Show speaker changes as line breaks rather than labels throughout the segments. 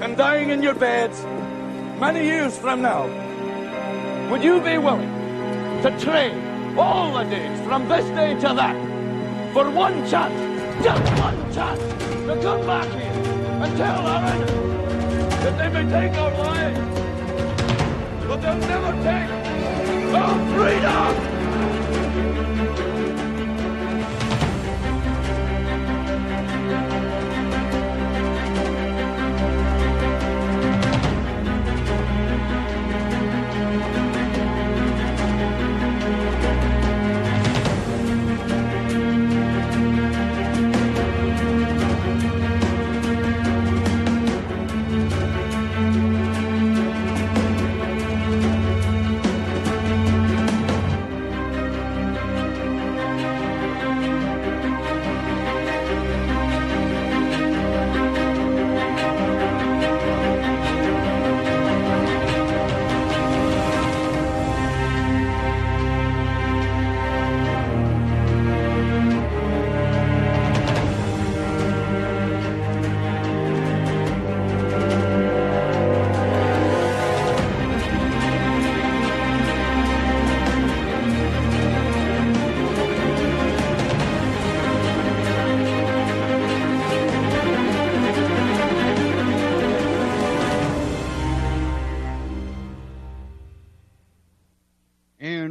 and dying in your beds many years from now, would you be willing to trade all the days from this day to that for one chance, just one chance, to come back here and tell our enemies that they may take our lives, but they'll never take our freedom?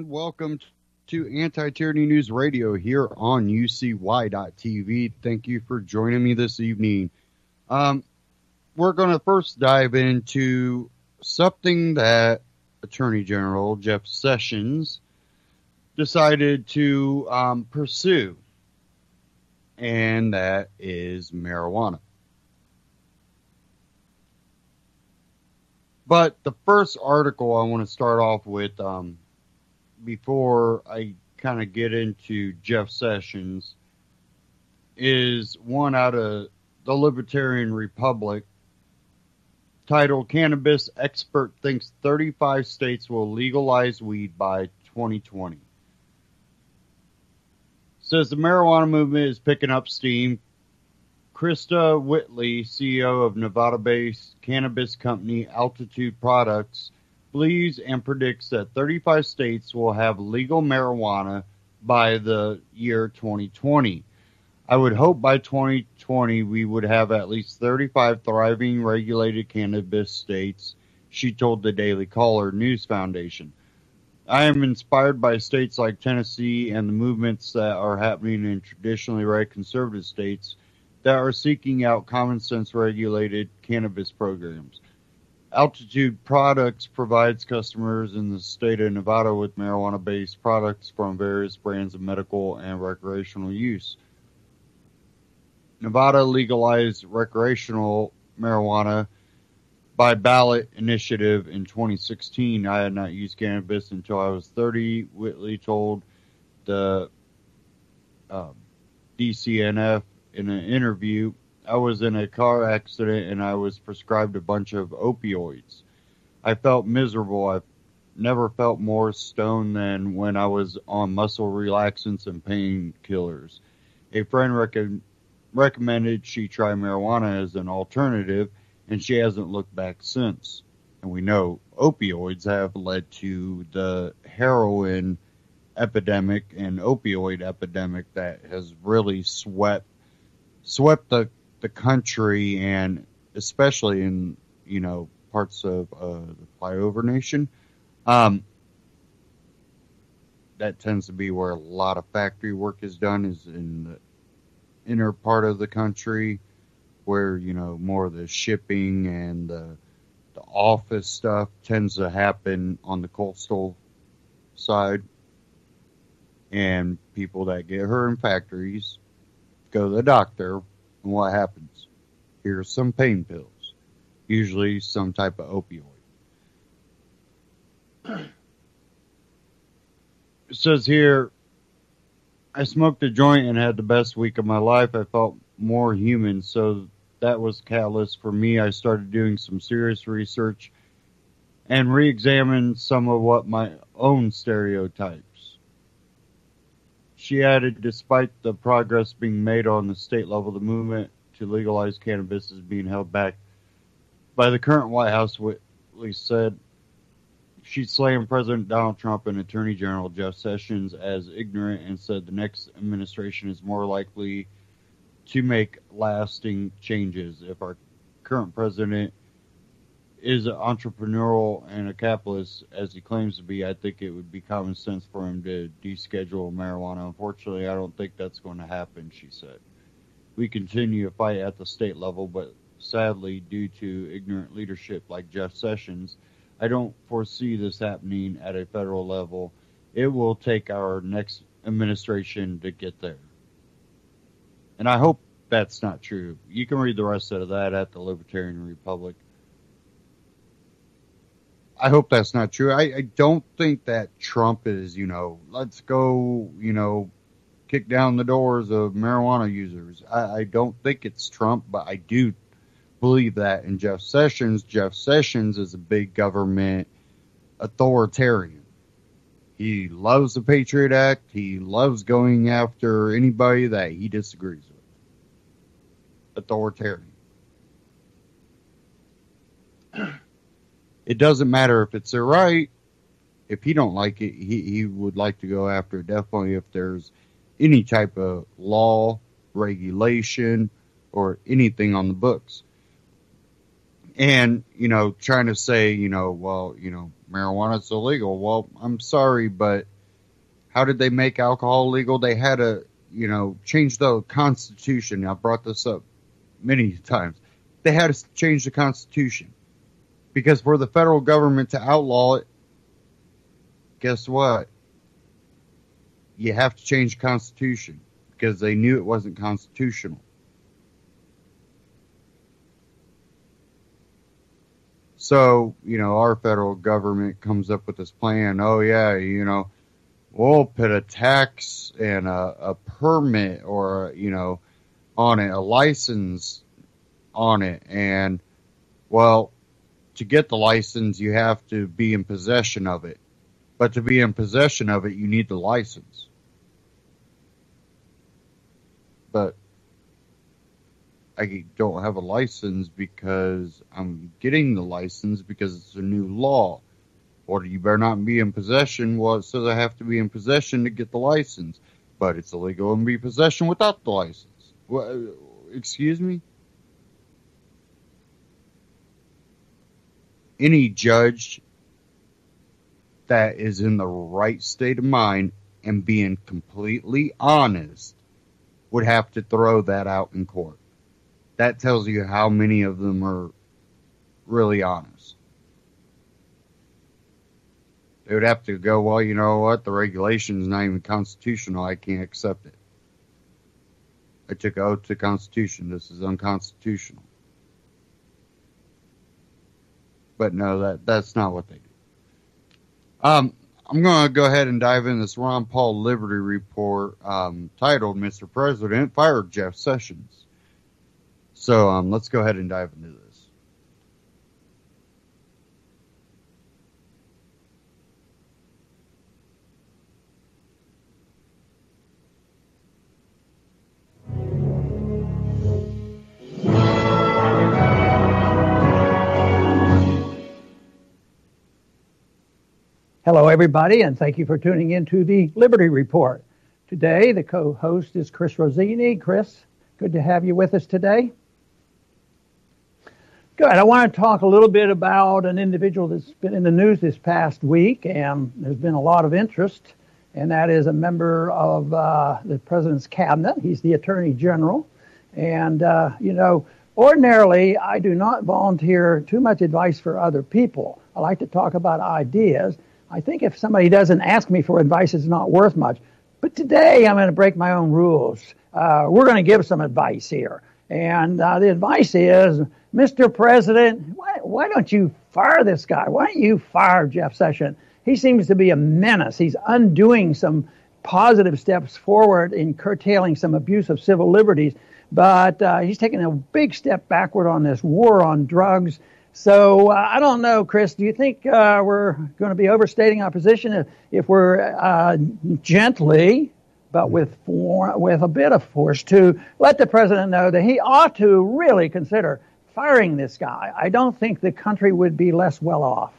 Welcome to Anti-Tyranny News Radio here on UCY.TV. Thank you for joining me this evening. We're going to first dive into something that Attorney General Jeff Sessions decided to pursue, and that is marijuana. But the first article I want to start off with, before I kind of get into Jeff Sessions, is one out of the Libertarian Republic titled, Cannabis Expert Thinks 35 States Will Legalize Weed by 2020. Says the marijuana movement is picking up steam. Krista Whitley, CEO of Nevada-based cannabis company Altitude Products, believes and predicts that 35 states will have legal marijuana by the year 2020. I would hope by 2020 we would have at least 35 thriving regulated cannabis states, she told the Daily Caller News Foundation. I am inspired by states like Tennessee and the movements that are happening in traditionally red conservative states that are seeking out common sense regulated cannabis programs. Altitude Products provides customers in the state of Nevada with marijuana-based products from various brands of medical and recreational use. Nevada legalized recreational marijuana by ballot initiative in 2016. I had not used cannabis until I was 30, Whitley told the DCNF in an interview. I was in a car accident and I was prescribed a bunch of opioids. I felt miserable. I've never felt more stoned than when I was on muscle relaxants and painkillers. A friend recommended she try marijuana as an alternative, and she hasn't looked back since. And we know opioids have led to the heroin epidemic and opioid epidemic that has really swept the country, and especially in, parts of the flyover nation. That tends to be where a lot of factory work is done, is in the inner part of the country where, more of the shipping and the office stuff tends to happen on the coastal side. And people that get hurt in factories go to the doctor. And what happens? Here's some pain pills, usually some type of opioid. It says here, I smoked a joint and had the best week of my life. I felt more human, so that was a catalyst for me. I started doing some serious research and re-examined some of what my own stereotypes. She added, despite the progress being made on the state level, the movement to legalize cannabis is being held back by the current White House, Whitley said she slammed President Donald Trump and Attorney General Jeff Sessions as ignorant and said the next administration is more likely to make lasting changes. If our current president is entrepreneurial and a capitalist, as he claims to be, I think it would be common sense for him to deschedule marijuana. Unfortunately, I don't think that's going to happen, she said. We continue to fight at the state level, but sadly, due to ignorant leadership like Jeff Sessions, I don't foresee this happening at a federal level. It will take our next administration to get there. And I hope that's not true. You can read the rest of that at the Libertarian Republic. I hope that's not true. I don't think that Trump is, let's go, kick down the doors of marijuana users. I don't think it's Trump, but I do believe that in Jeff Sessions. Jeff Sessions is a big government authoritarian. He loves the Patriot Act. He loves going after anybody that he disagrees with. Authoritarian. It doesn't matter if it's their right. If he don't like it, he would like to go after it. Definitely if there's any type of law, regulation, or anything on the books. And, trying to say, marijuana's illegal. Well, I'm sorry, but how did they make alcohol legal? They had to, change the Constitution. I brought this up many times. They had to change the Constitution. Because for the federal government to outlaw it, guess what? You have to change the Constitution. Because they knew it wasn't constitutional. So, our federal government comes up with this plan. Oh, yeah, we'll put a tax and a permit or, on it, a license on it. And, well, to get the license, you have to be in possession of it. But to be in possession of it, you need the license. But I don't have a license because I'm getting the license because it's a new law. Or you better not be in possession. Well, it says I have to be in possession to get the license. But it's illegal to be in possession without the license. Well, excuse me? Any judge that is in the right state of mind and being completely honest would have to throw that out in court. That tells you how many of them are really honest. They would have to go, well, you know what? The regulation is not even constitutional. I can't accept it. I took an oath to the Constitution. This is unconstitutional. But no, that's not what they do. I'm going to go ahead and dive in this Ron Paul Liberty Report titled, Mr. President Fired Jeff Sessions. So let's go ahead and dive into this.
Hello, everybody, and thank you for tuning in to the Liberty Report. Today, the co-host is Chris Rossini. Chris, good to have you with us today. Good. I want to talk a little bit about an individual that's been in the news this past week, and there's been a lot of interest, and that is a member of the President's cabinet. He's the Attorney General, and, ordinarily, I do not volunteer too much advice for other people. I like to talk about ideas. I think if somebody doesn't ask me for advice, it's not worth much. But today, I'm going to break my own rules. We're going to give some advice here. And the advice is, Mr. President, why don't you fire this guy? Why don't you fire Jeff Sessions? He seems to be a menace. He's undoing some positive steps forward in curtailing some abuse of civil liberties. But he's taking a big step backward on this war on drugs. So I don't know, Chris, do you think we're going to be overstating our position if we're gently, but with a bit of force, to let the president know that he ought to really consider firing this guy, I don't think the country would be less well off.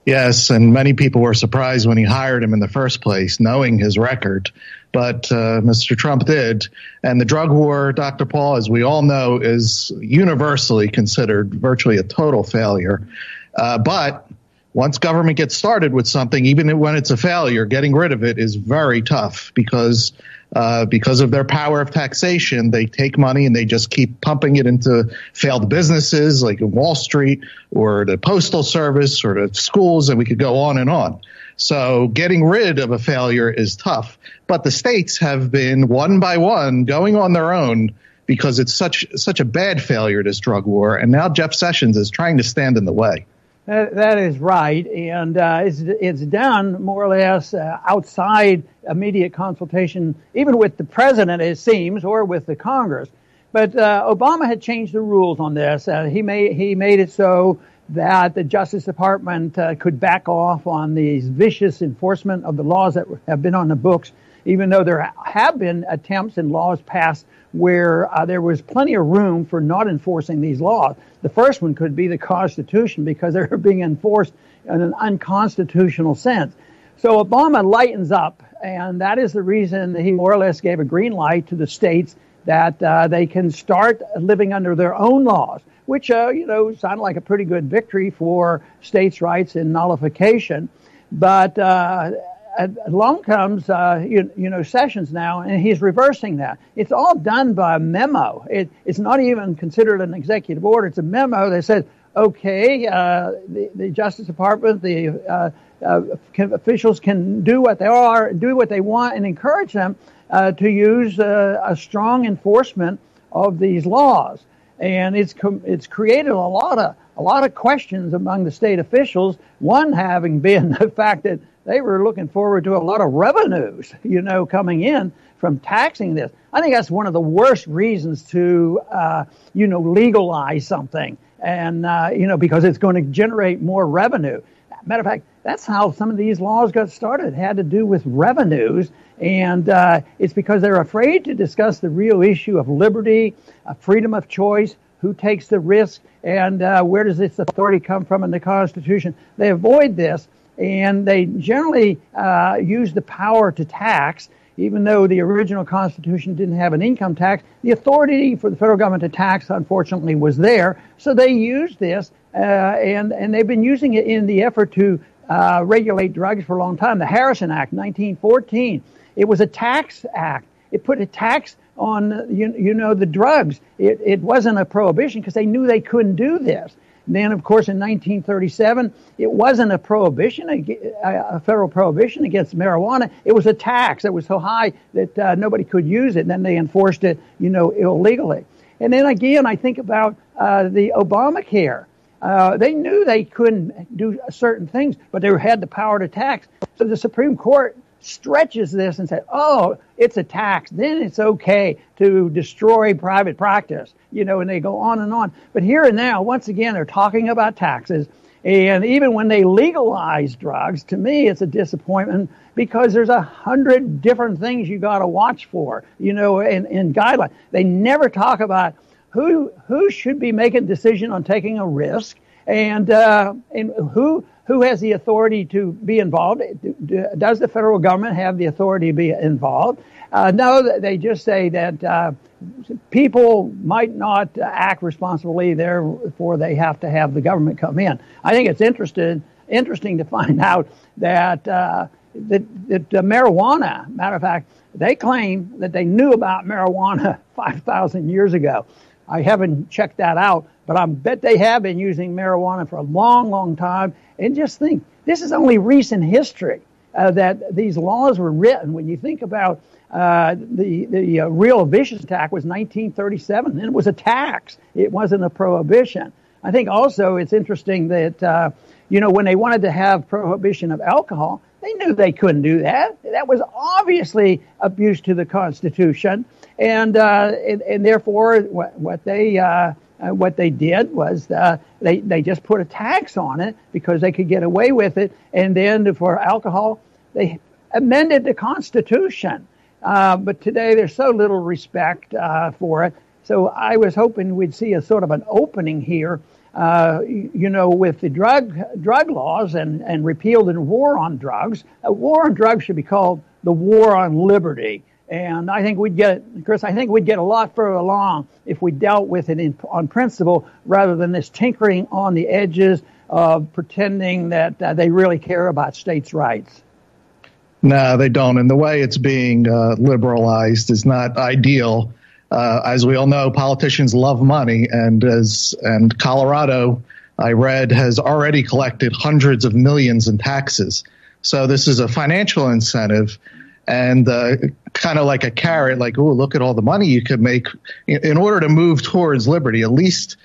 Yes, and many people were surprised when he hired him in the first place, knowing his record. But Mr. Trump did. And the drug war, Dr. Paul, as we all know, is universally considered virtually a total failure. But once government gets started with something, even when it's a failure, getting rid of it is very tough because of their power of taxation. They take money and they just keep pumping it into failed businesses like Wall Street or the Postal Service or the schools, and we could go on and on. So getting rid of a failure is tough. But the states have been one by one going on their own because it's such a bad failure, this drug war. And now Jeff Sessions is trying to stand in the way.
That is right, and it's done more or less outside immediate consultation, even with the president, it seems, or with the Congress. But Obama had changed the rules on this. He made it so that the Justice Department could back off on these vicious enforcement of the laws that have been on the books, even though there have been attempts and laws passed where there was plenty of room for not enforcing these laws. The first one could be the Constitution because they're being enforced in an unconstitutional sense. So Obama lightens up, and that is the reason he more or less gave a green light to the states that they can start living under their own laws, which, sound like a pretty good victory for states' rights and nullification. But along comes, Sessions now, and he's reversing that. It's all done by memo. It's not even considered an executive order. It's a memo that says, okay, the Justice Department, the officials can do what they are, do what they want, and encourage them to use a strong enforcement of these laws. And it's created a lot of questions among the state officials. One having been the fact that they were looking forward to a lot of revenues, coming in from taxing this. I think that's one of the worst reasons to, legalize something, and because it's going to generate more revenue. Matter of fact, that's how some of these laws got started. It had to do with revenues, and it's because they're afraid to discuss the real issue of liberty, freedom of choice, who takes the risk, and where does this authority come from in the Constitution. They avoid this, and they generally use the power to tax. Even though the original Constitution didn't have an income tax, the authority for the federal government to tax, unfortunately, was there. So they used this, and they've been using it in the effort to regulate drugs for a long time. The Harrison Act, 1914, it was a tax act. It put a tax on, the drugs. It wasn't a prohibition because they knew they couldn't do this. And then, of course, in 1937, it wasn't a prohibition, a federal prohibition against marijuana. It was a tax that was so high that nobody could use it. And then they enforced it, illegally. And then again, I think about the Obamacare. They knew they couldn't do certain things, but they had the power to tax. So the Supreme Court stretches this and said, oh, it's a tax, then it's okay to destroy private practice, and they go on and on. But here and now, once again, they're talking about taxes. And even when they legalize drugs, to me, it's a disappointment because there's 100 different things you got to watch for, in guidelines. They never talk about who should be making a decision on taking a risk and who has the authority to be involved. Does the federal government have the authority to be involved? No, they just say that people might not act responsibly, therefore they have to have the government come in. I think it's interesting to find out that marijuana, matter of fact, they claim that they knew about marijuana 5,000 years ago. I haven't checked that out, but I bet they have been using marijuana for a long, long time. And just think, this is only recent history that these laws were written. When you think about the Real Vicious Act was 1937, and it was a tax. It wasn't a prohibition. I think also it's interesting that, when they wanted to have prohibition of alcohol, they knew they couldn't do that. That was obviously abuse to the Constitution. And therefore, what they did was they just put a tax on it because they could get away with it. And then for alcohol, they amended the Constitution. But today there's so little respect for it. So I was hoping we'd see a sort of an opening here, with the drug laws and repealed and war on drugs. A war on drugs should be called the war on liberty. And I think we'd get a lot further along if we dealt with it on principle rather than this tinkering on the edges of pretending that they really care about states' rights.
No, they don't. And the way it's being liberalized is not ideal. As we all know, politicians love money, and Colorado, I read, has already collected hundreds of millions in taxes. So this is a financial incentive, and kind of like a carrot, like, oh, look at all the money you could make in order to move towards liberty. At least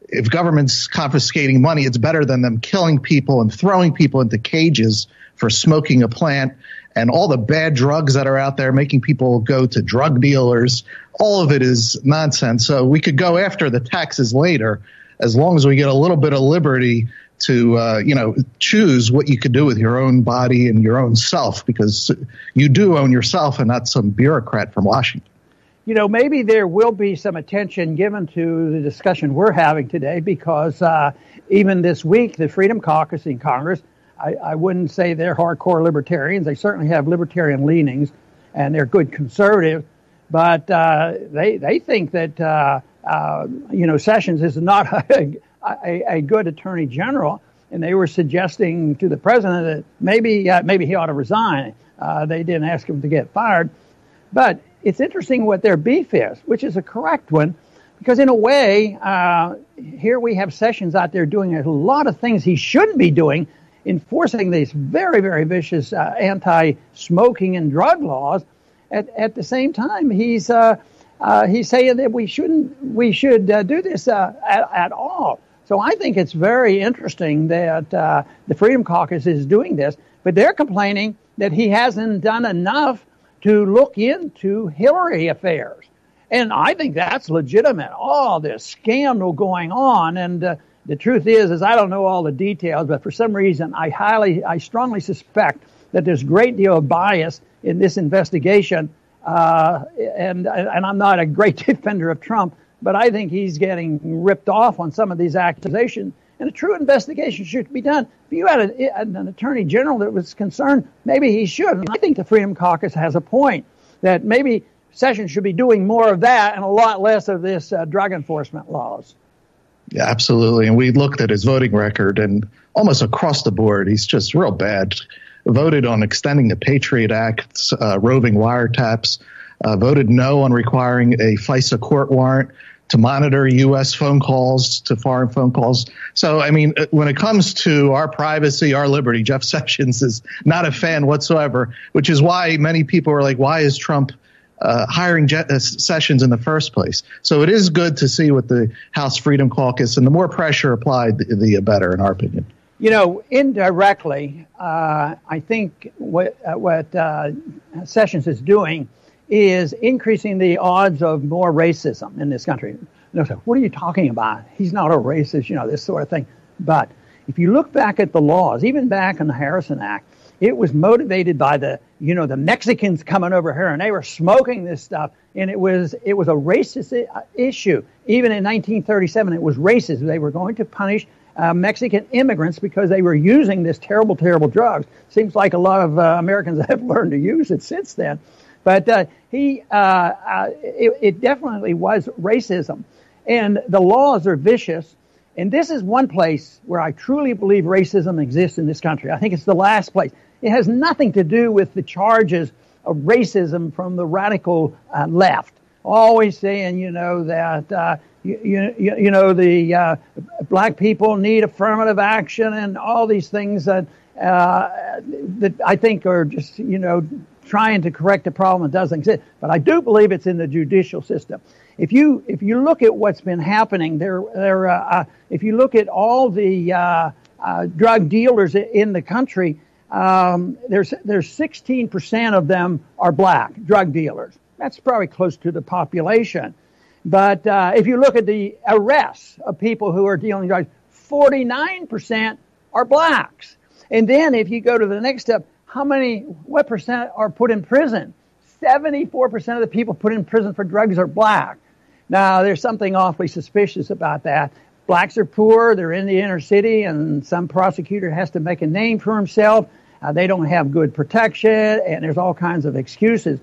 if government's confiscating money, it's better than them killing people and throwing people into cages for smoking a plant, and all the bad drugs that are out there, making people go to drug dealers. All of it is nonsense. So we could go after the taxes later, as long as we get a little bit of liberty to, choose what you could do with your own body and your own self, because you do own yourself and not some bureaucrat from Washington.
Maybe there will be some attention given to the discussion we're having today, because even this week, the Freedom Caucus in Congress, I wouldn't say they're hardcore libertarians. They certainly have libertarian leanings, and they're good conservative. But they think that Sessions is not a good attorney general, and they were suggesting to the president that maybe he ought to resign. They didn't ask him to get fired, but it's interesting what their beef is, which is a correct one, because in a way, here we have Sessions out there doing a lot of things he shouldn't be doing, enforcing these very, very vicious anti-smoking and drug laws. At the same time, he's saying that we should do this at all. So I think it's very interesting that the Freedom Caucus is doing this, but they're complaining that he hasn't done enough to look into Hillary affairs. And I think that's legitimate. All this scandal going on, and the truth is I don't know all the details, but for some reason I strongly suspect that there's a great deal of bias in this investigation. And I'm not a great defender of Trump, but I think he's getting ripped off on some of these accusations. And a true investigation should be done. If you had an attorney general that was concerned, maybe he should. And I think the Freedom Caucus has a point that maybe Sessions should be doing more of that and a lot less of this drug enforcement laws.
Yeah, absolutely. And we looked at his voting record, and almost across the board, he's just real bad. Voted on extending the Patriot Act's roving wiretaps, voted no on requiring a FISA court warrant to monitor U.S. phone calls to foreign phone calls. So, I mean, when it comes to our privacy, our liberty, Jeff Sessions is not a fan whatsoever, which is why many people are like, why is Trump hiring Sessions in the first place? So it is good to see with the House Freedom Caucus, and the more pressure applied, the better, in our opinion.
Indirectly, I think what Sessions is doing is increasing the odds of more racism in this country. What are you talking about? He's not a racist, this sort of thing. But if you look back at the laws, even back in the Harrison Act, it was motivated by the Mexicans coming over here, and they were smoking this stuff, and it was a racist issue. Even in 1937, it was racist. They were going to punish Mexican immigrants because they were using this terrible, terrible drugs. Seems like a lot of Americans have learned to use it since then. But it definitely was racism. And the laws are vicious. And this is one place where I truly believe racism exists in this country. I think it's the last place. It has nothing to do with the charges of racism from the radical left. Always saying, that the black people need affirmative action and all these things that I think are just, trying to correct a problem that doesn't exist. But I do believe it's in the judicial system. If you look at what's been happening, if you look at all the drug dealers in the country, there's 16% of them are black drug dealers. That's probably close to the population. But if you look at the arrests of people who are dealing drugs, 49% are blacks. And then if you go to the next step, what percent are put in prison? 74% of the people put in prison for drugs are black. Now, there's something awfully suspicious about that. Blacks are poor, they're in the inner city, and some prosecutor has to make a name for himself. They don't have good protection, and there's all kinds of excuses.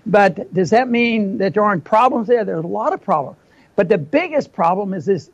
But does that mean that there aren't problems there? There's a lot of problems. But the biggest problem is this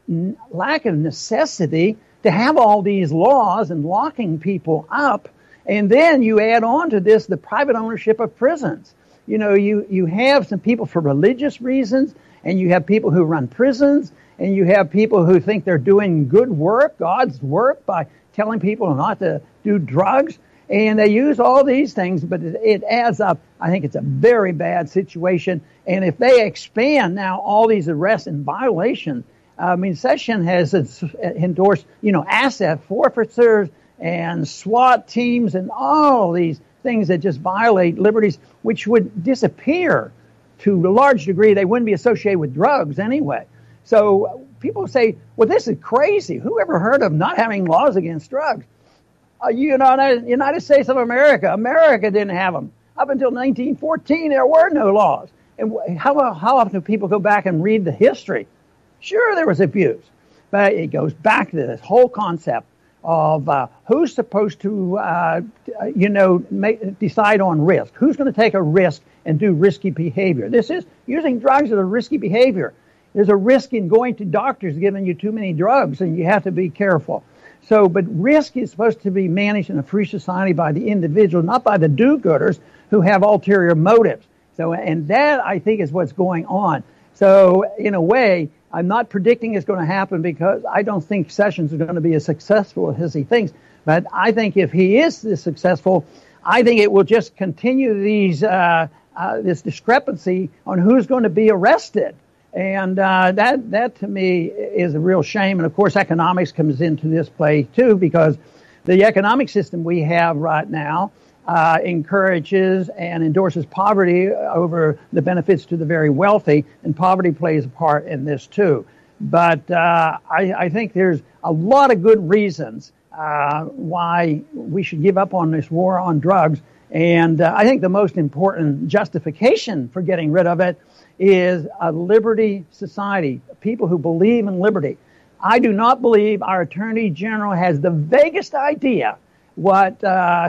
lack of necessity to have all these laws and locking people up. And then you add on to this the private ownership of prisons. You know, you have some people for religious reasons, and you have people who run prisons, and you have people who think they're doing good work, God's work, by telling people not to do drugs. And they use all these things, but it adds up. I think it's a very bad situation. And if they expand now all these arrests and violations, I mean, Sessions has endorsed, asset forfeitures and SWAT teams and all these things that just violate liberties, which would disappear to a large degree. They wouldn't be associated with drugs anyway. So people say, well, this is crazy. Who ever heard of not having laws against drugs? United States of America didn't have them. Up until 1914, there were no laws. And how often do people go back and read the history? Sure, there was abuse. But it goes back to this whole concept of who's supposed to, decide on risk. Who's going to take a risk and do risky behavior? This is using drugs as a risky behavior. There's a risk in going to doctors giving you too many drugs, and you have to be careful. So, but risk is supposed to be managed in a free society by the individual, not by the do-gooders who have ulterior motives. So, and that, I think, is what's going on. So, in a way, I'm not predicting it's going to happen because I don't think Sessions is going to be as successful as he thinks. But I think if he is this successful, I think it will just continue this discrepancy on who's going to be arrested. And that to me is a real shame. And of course, economics comes into this play too, because the economic system we have right now encourages and endorses poverty over the benefits to the very wealthy, and poverty plays a part in this too. But I think there's a lot of good reasons why we should give up on this war on drugs. And I think the most important justification for getting rid of it is a liberty society, people who believe in liberty. I do not believe our Attorney General has the vaguest idea what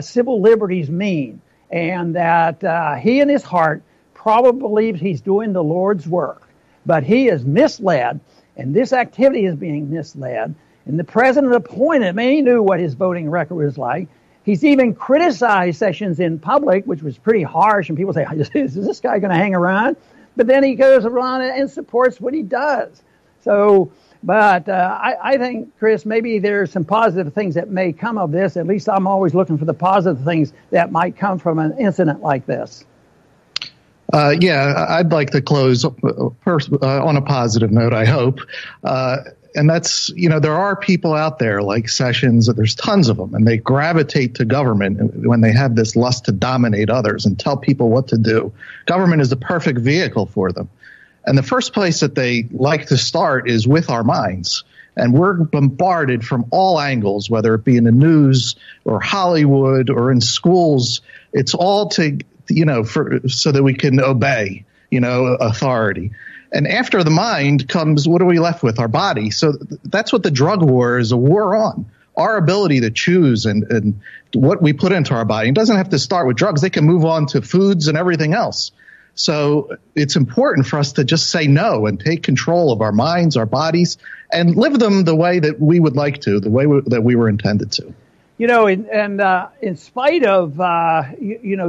civil liberties mean, and that he in his heart probably believes he's doing the Lord's work. But he is misled, and this activity is being misled. And the president appointed him, and he knew what his voting record was like. He's even criticized Sessions in public, which was pretty harsh, and people say, is this guy going to hang around? But then he goes around and supports what he does. So, but I think, Chris, maybe there's some positive things that may come of this. At least I'm always looking for the positive things that might come from an incident like this.
I'd like to close on a positive note, I hope. And that's, there are people out there like Sessions, there's tons of them, and they gravitate to government when they have this lust to dominate others and tell people what to do. Government is the perfect vehicle for them. And the first place that they like to start is with our minds. And we're bombarded from all angles, whether it be in the news or Hollywood or in schools. It's all to, so that we can obey, authority. And after the mind comes, what are we left with? Our body. So that's what the drug war is a war on. Our ability to choose and what we put into our body. It doesn't have to start with drugs. They can move on to foods and everything else. So it's important for us to just say no and take control of our minds, our bodies, and live them the way that we would like to, the way that we were intended to.
In spite of,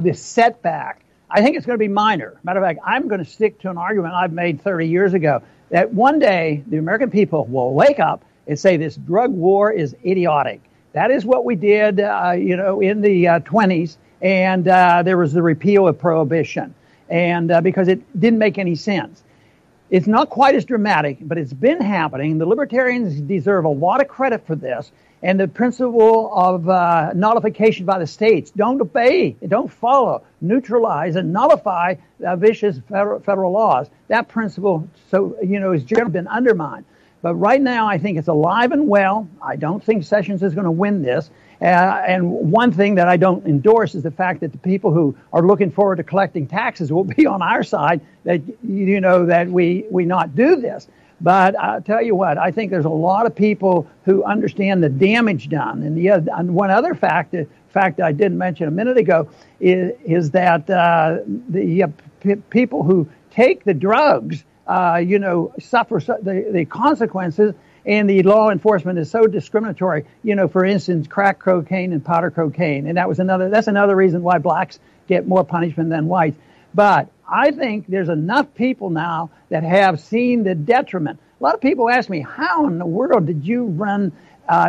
this setback, I think it's going to be minor. Matter of fact, I'm going to stick to an argument I've made 30 years ago, that one day the American people will wake up and say this drug war is idiotic. That is what we did, in the 20s, and there was the repeal of prohibition, and because it didn't make any sense. It's not quite as dramatic, but it's been happening. The libertarians deserve a lot of credit for this. And the principle of nullification by the states, don't obey, don't follow, neutralize, and nullify vicious federal laws. That principle, has generally been undermined. But right now, I think it's alive and well. I don't think Sessions is going to win this. And one thing that I don't endorse is the fact that the people who are looking forward to collecting taxes will be on our side, that, that we not do this. But I'll tell you what, I think there's a lot of people who understand the damage done. And one other fact I didn't mention a minute ago is that the people who take the drugs, suffer the consequences, and the law enforcement is so discriminatory. For instance, crack cocaine and powder cocaine, and that's another reason why blacks get more punishment than whites. But I think there's enough people now that have seen the detriment. A lot of people ask me, how in the world did you run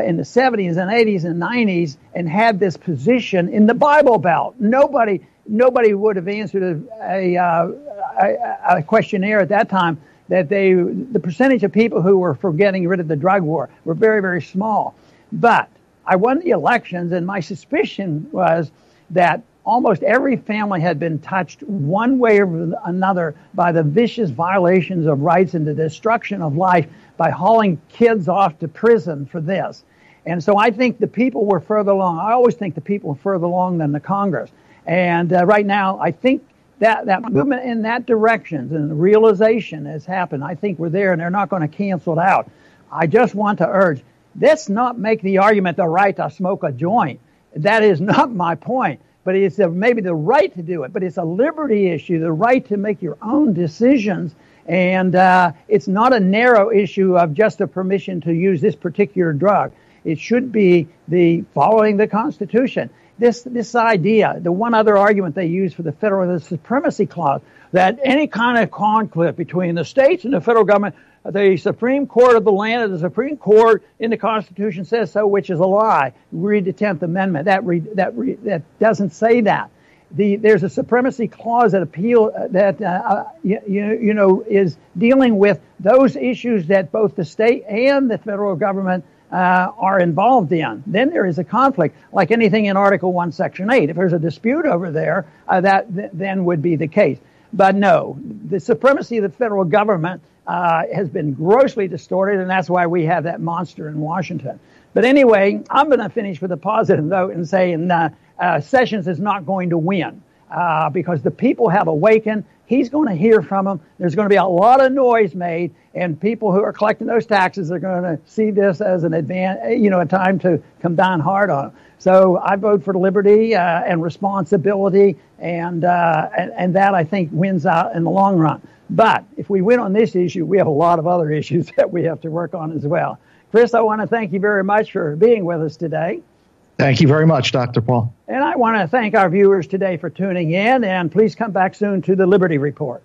in the 70s and 80s and 90s and had this position in the Bible Belt? Nobody would have answered a questionnaire at that time that the percentage of people who were for getting rid of the drug war were very, very small. But I won the elections, and my suspicion was that almost every family had been touched one way or another by the vicious violations of rights and the destruction of life by hauling kids off to prison for this. And so I think the people were further along. I always think the people were further along than the Congress. And right now, I think that movement in that direction and the realization has happened. I think we're there, and they're not going to cancel it out. I just want to urge, let's not make the argument the right to smoke a joint. That is not my point. But it's maybe the right to do it. But it's a liberty issue, the right to make your own decisions. And it's not a narrow issue of just a permission to use this particular drug. It should be the following the Constitution. This idea, the one other argument they use for the federal supremacy clause, that any kind of conflict between the states and the federal government, the Supreme Court of the land of the Supreme Court in the Constitution says so, which is a lie. Read the 10th Amendment. That doesn't say that. There's a supremacy clause that is dealing with those issues that both the state and the federal government are involved in. Then there is a conflict, like anything in Article 1, Section 8. If there's a dispute over there, that then would be the case. But no, the supremacy of the federal government has been grossly distorted, and that's why we have that monster in Washington. But anyway, I'm going to finish with a positive note and saying Sessions is not going to win because the people have awakened. He's going to hear from them. There's going to be a lot of noise made, and people who are collecting those taxes are going to see this as a time to come down hard on them. So I vote for liberty and responsibility, and that I think wins out in the long run. But if we win on this issue, we have a lot of other issues that we have to work on as well. Chris, I want to thank you very much for being with us today.
Thank you very much, Dr. Paul.
And I want to thank our viewers today for tuning in, and please come back soon to the Liberty Report.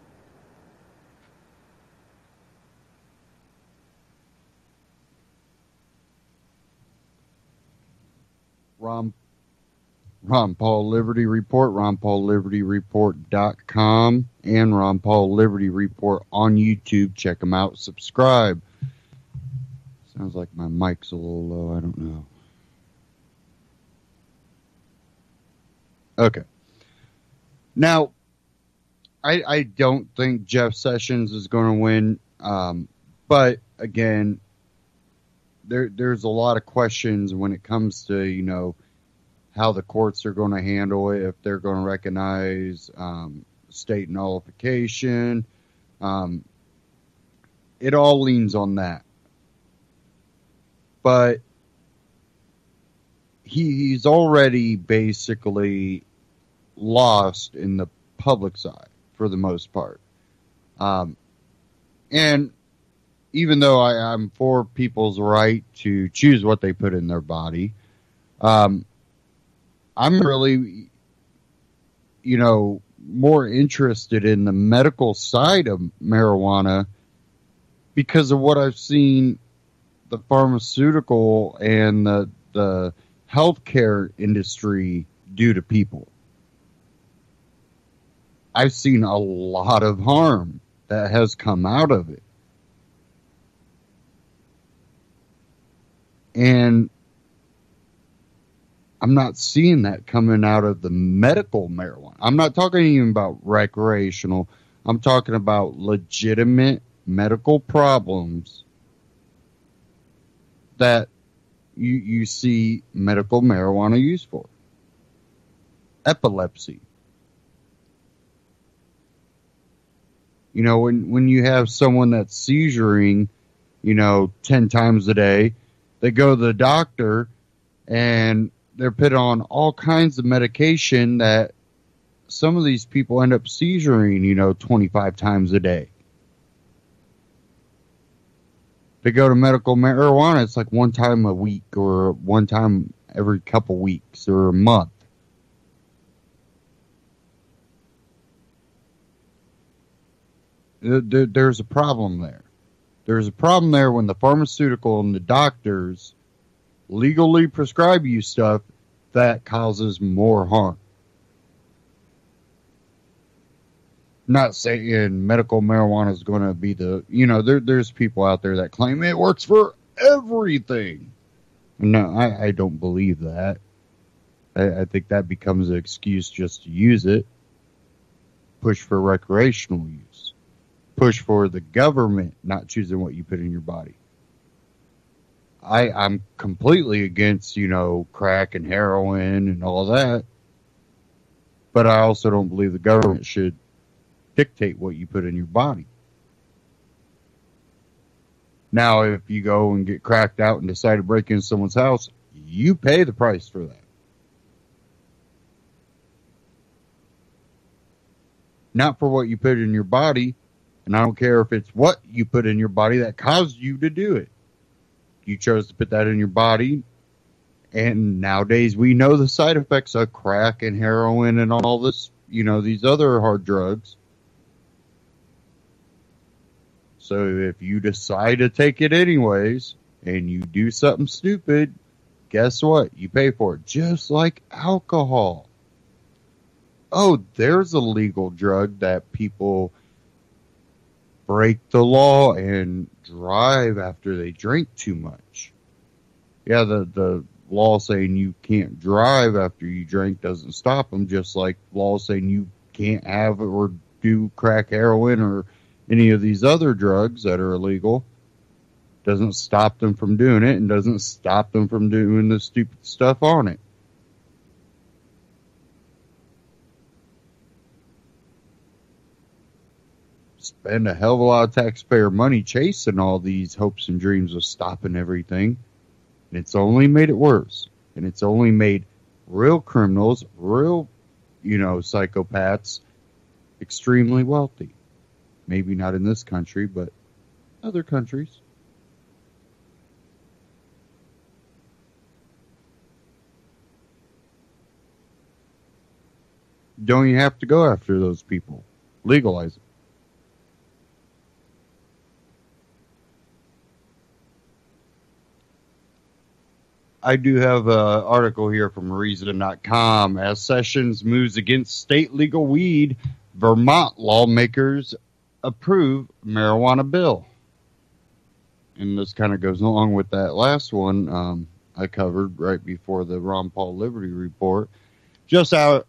Ron Paul Liberty Report, RonPaulLibertyReport.com, and Ron Paul Liberty Report on YouTube. Check them out. Subscribe. Sounds like my mic's a little low. I don't know. Okay. Now, I don't think Jeff Sessions is going to win. But, again, there's a lot of questions when it comes to, how the courts are going to handle it, if they're going to recognize state nullification. It all leans on that. But he's already basically lost in the public side for the most part. And even though I'm for people's right to choose what they put in their body, I'm really, more interested in the medical side of marijuana because of what I've seen the pharmaceutical and the healthcare industry do to people. I've seen a lot of harm that has come out of it. And I'm not seeing that coming out of the medical marijuana. I'm not talking even about recreational. I'm talking about legitimate medical problems that you see medical marijuana used for? Epilepsy. You know, when you have someone that's seizuring, 10 times a day, they go to the doctor and they're put on all kinds of medication that some of these people end up seizuring, 25 times a day. They go to medical marijuana, it's like one time a week or one time every couple weeks or a month. There's a problem there. There's a problem there when the pharmaceutical and the doctors legally prescribe you stuff that causes more harm. Not saying medical marijuana is going to be there's people out there that claim it works for everything. No, I don't believe that. I think that becomes an excuse just to use it. Push for recreational use. Push for the government not choosing what you put in your body. I'm completely against, crack and heroin and all that. But I also don't believe the government should dictate what you put in your body. Now, if you go and get cracked out and decide to break into someone's house, you pay the price for that. Not for what you put in your body. And I don't care if it's what you put in your body that caused you to do it. You chose to put that in your body. And nowadays we know the side effects of crack and heroin and all this, these other hard drugs. So if you decide to take it anyways and you do something stupid, guess what? You pay for it. Just like alcohol. Oh, there's a legal drug that people break the law and drive after they drink too much. Yeah, the law saying you can't drive after you drink doesn't stop them, just like law saying you can't have or do crack, heroin, or any of these other drugs that are illegal. Doesn't stop them from doing it and doesn't stop them from doing the stupid stuff on it. Spend a hell of a lot of taxpayer money chasing all these hopes and dreams of stopping everything. And it's only made it worse. And it's only made real criminals, real, psychopaths, extremely wealthy. Maybe not in this country, but other countries. Don't you have to go after those people? Legalize it. I do have an article here from Reason.com. As Sessions moves against state legal weed, Vermont lawmakers approve marijuana bill. And this kind of goes along with that last one I covered right before the Ron Paul Liberty Report. Just hours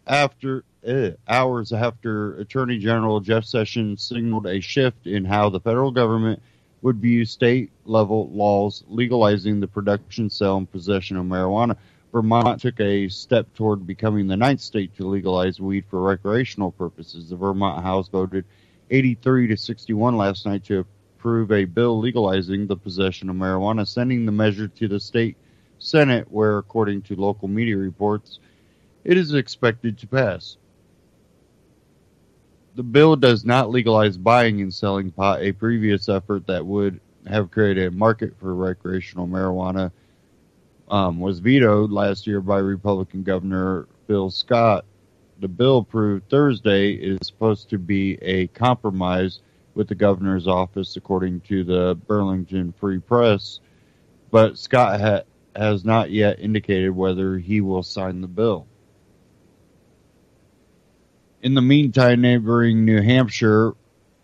after Attorney General Jeff Sessions signaled a shift in how the federal government would view state-level laws legalizing the production, sale, and possession of marijuana. Vermont took a step toward becoming the 9th state to legalize weed for recreational purposes. The Vermont House voted 83 to 61 last night to approve a bill legalizing the possession of marijuana, sending the measure to the state Senate, where, according to local media reports, it is expected to pass. The bill does not legalize buying and selling pot, a previous effort that would have created a market for recreational marijuana was vetoed last year by Republican Governor Bill Scott. The bill approved Thursday is supposed to be a compromise with the governor's office, according to the Burlington Free Press, but Scott has not yet indicated whether he will sign the bill. In the meantime, neighboring New Hampshire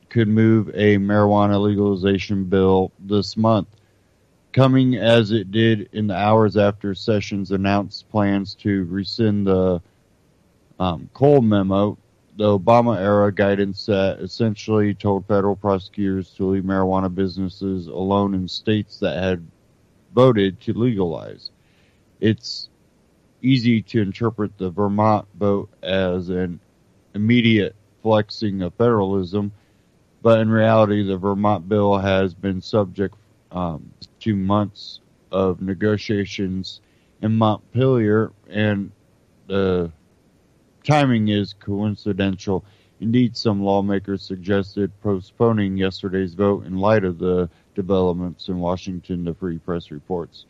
could move a marijuana legalization bill this month, coming as it did in the hours after Sessions announced plans to rescind the Cole memo, the Obama-era guidance that essentially told federal prosecutors to leave marijuana businesses alone in states that had voted to legalize. It's easy to interpret the Vermont vote as an immediate flexing of federalism, but in reality, the Vermont bill has been subject to months of negotiations in Montpelier, and the timing is coincidental. Indeed, some lawmakers suggested postponing yesterday's vote in light of the developments in Washington, the Free Press reports.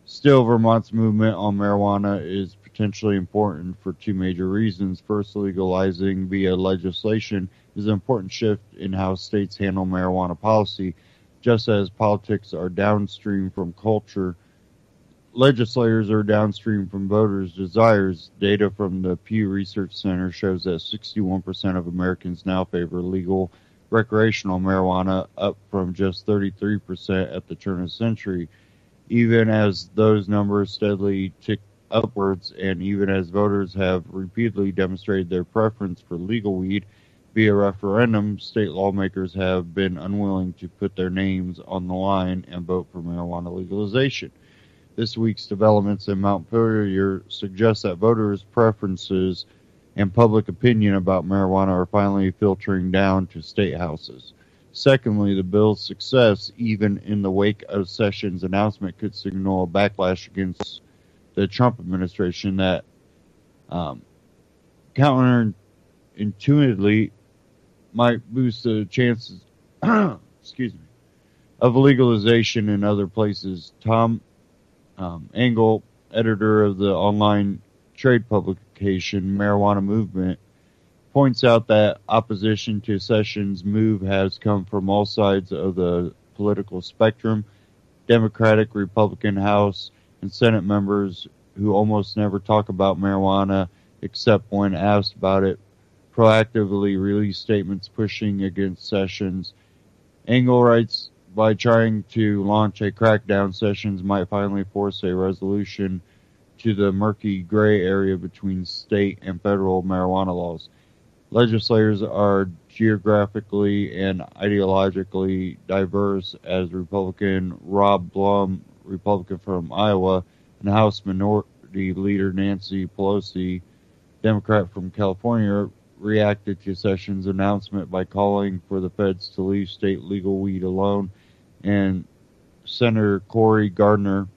Still, Vermont's movement on marijuana is potentially important for two major reasons. First, legalizing via legislation is an important shift in how states handle marijuana policy. Just as politics are downstream from culture, legislators are downstream from voters' desires. Data from the Pew Research Center shows that 61% of Americans now favor legal recreational marijuana, up from just 33% at the turn of the century. Even as those numbers steadily tick upwards, and even as voters have repeatedly demonstrated their preference for legal weed via referendum, state lawmakers have been unwilling to put their names on the line and vote for marijuana legalization. This week's developments in Montpelier suggest that voters' preferences and public opinion about marijuana are finally filtering down to state houses. Secondly, the bill's success, even in the wake of Sessions' announcement, could signal a backlash against the Trump administration that counterintuitively might boost the chances excuse me, of legalization in other places. Tom Engel, editor of the online trade publication Marijuana Movement, points out that opposition to Sessions' move has come from all sides of the political spectrum: Democratic, Republican, House, and Senate members who almost never talk about marijuana except when asked about it, proactively release statements pushing against Sessions. Engel writes, by trying to launch a crackdown, Sessions might finally force a resolution to the murky gray area between state and federal marijuana laws. Legislators are geographically and ideologically diverse, as Republican Rob Blum, Republican from Iowa, and House Minority Leader Nancy Pelosi, Democrat from California, reacted to Sessions' announcement by calling for the feds to leave state legal weed alone, and Senator Cory Gardner,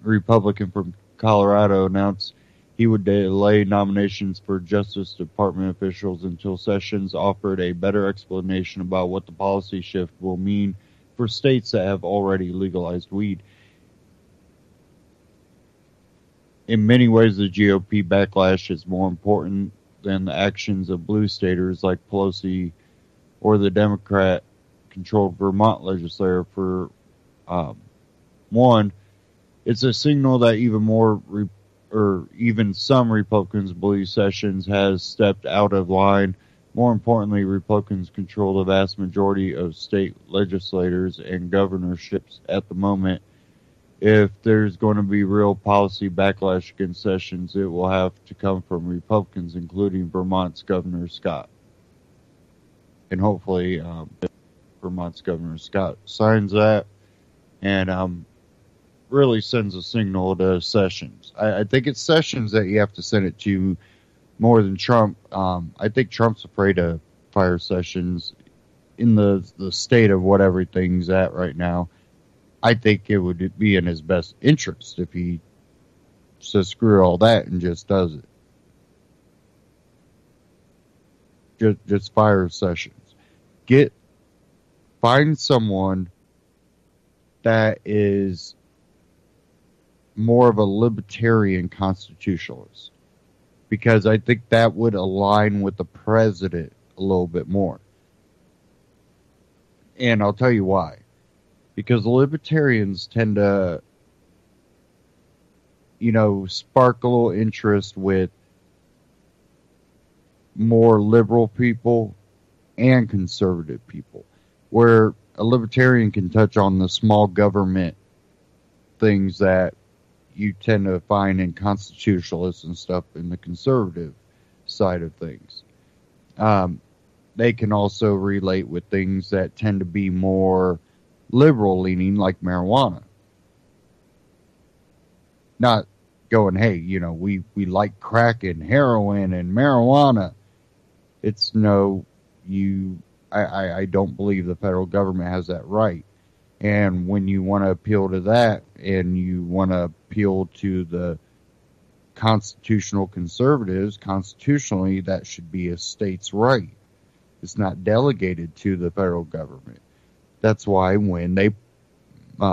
Republican from Colorado, announced he would delay nominations for Justice Department officials until Sessions offered a better explanation about what the policy shift will mean for states that have already legalized weed. In many ways, the GOP backlash is more important than the actions of blue staters like Pelosi or the Democrat-controlled Vermont legislature. For one, it's a signal that even some Republicans believe Sessions has stepped out of line. More importantly, Republicans control the vast majority of state legislators and governorships at the moment. If there's going to be real policy backlash against Sessions, it will have to come from Republicans, including Vermont's Governor Scott. And hopefully Vermont's Governor Scott signs that and really sends a signal to Sessions. I think it's Sessions that you have to send it to more than Trump. I think Trump's afraid to fire Sessions in the state of what everything's at right now. I think it would be in his best interest if he says screw all that and just does it. Just fire Sessions. Find someone that is more of a libertarian constitutionalist, because I think that would align with the president a little bit more. And I'll tell you why. Because libertarians tend to, spark a little interest with more liberal people and conservative people, where a libertarian can touch on the small government things that you tend to find in constitutionalists and stuff in the conservative side of things. They can also relate with things that tend to be more liberal leaning, like marijuana. Not going, hey, we like crack and heroin and marijuana. It's no, I don't believe the federal government has that right. And when you want to appeal to that and you want to appeal to the constitutional conservatives, constitutionally, that should be a state's right. It's not delegated to the federal government. That's why when they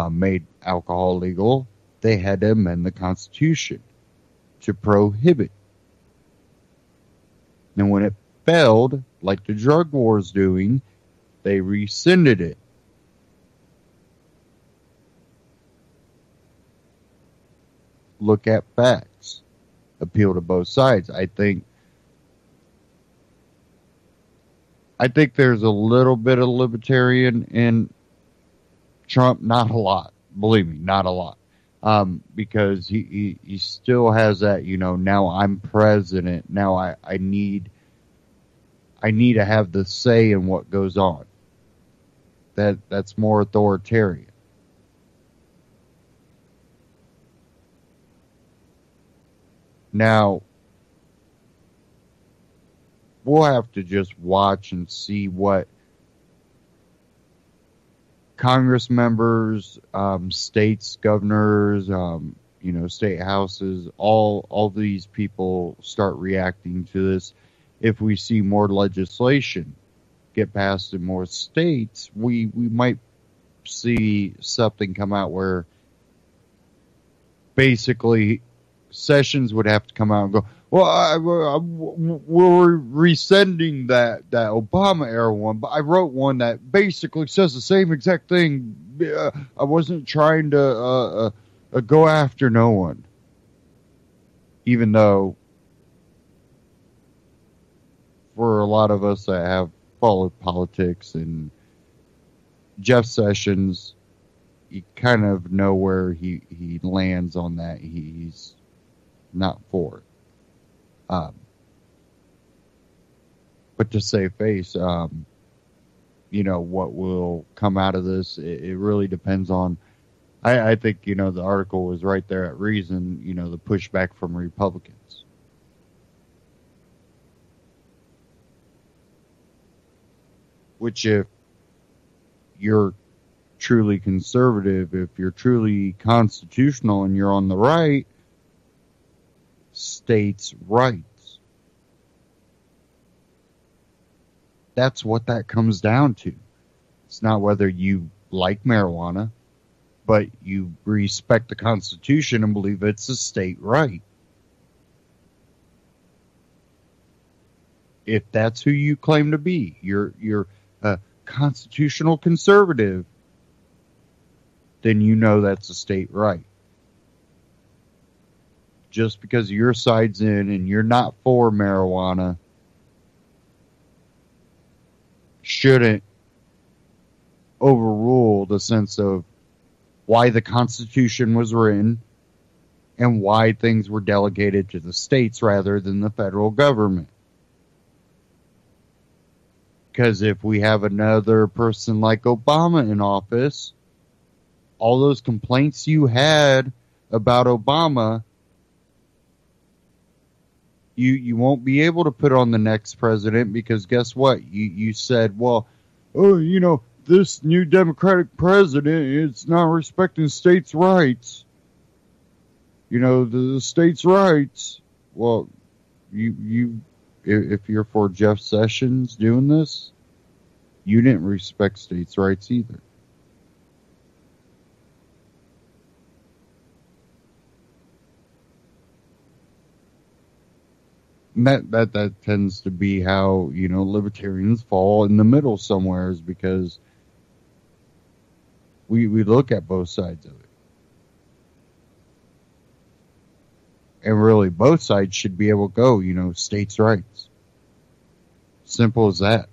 made alcohol legal, they had to amend the Constitution to prohibit. And when it failed, like the drug war's doing, they rescinded it. Look at facts. Appeal to both sides. I think there's a little bit of libertarian in Trump, not a lot. Believe me, not a lot. Because he still has that, now I'm president. Now I need to have the say in what goes on. That's more authoritarian. Now, we'll have to just watch and see what Congress members, states, governors, state houses, all these people start reacting to this. If we see more legislation get passed in more states, we might see something come out where basically Sessions would have to come out and go, well, we're rescinding that Obama era one, but I wrote one that basically says the same exact thing. I wasn't trying to go after no one. Even though for a lot of us that have followed politics and Jeff Sessions, you kind of know where he lands on that. He's not for it. But to save face, what will come out of this, it really depends on, I think, the article was right there at Reason, the pushback from Republicans. Which if you're truly conservative, if you're truly constitutional and you're on the right, states' rights. That's what that comes down to. It's not whether you like marijuana, but you respect the Constitution and believe it's a state right. If that's who you claim to be, you're a constitutional conservative, then that's a state right. Just because your side's in and you're not for marijuana shouldn't overrule the sense of why the Constitution was written and why things were delegated to the states rather than the federal government. Because if we have another person like Obama in office, all those complaints you had about Obama, you won't be able to put on the next president, because guess what? You said, well, this new Democratic president, it's not respecting states' rights. The states' rights. Well, if you're for Jeff Sessions doing this, you didn't respect states' rights either. And that tends to be how, libertarians fall in the middle somewhere, is because we look at both sides of it. And really, both sides should be able to go, states' rights. Simple as that.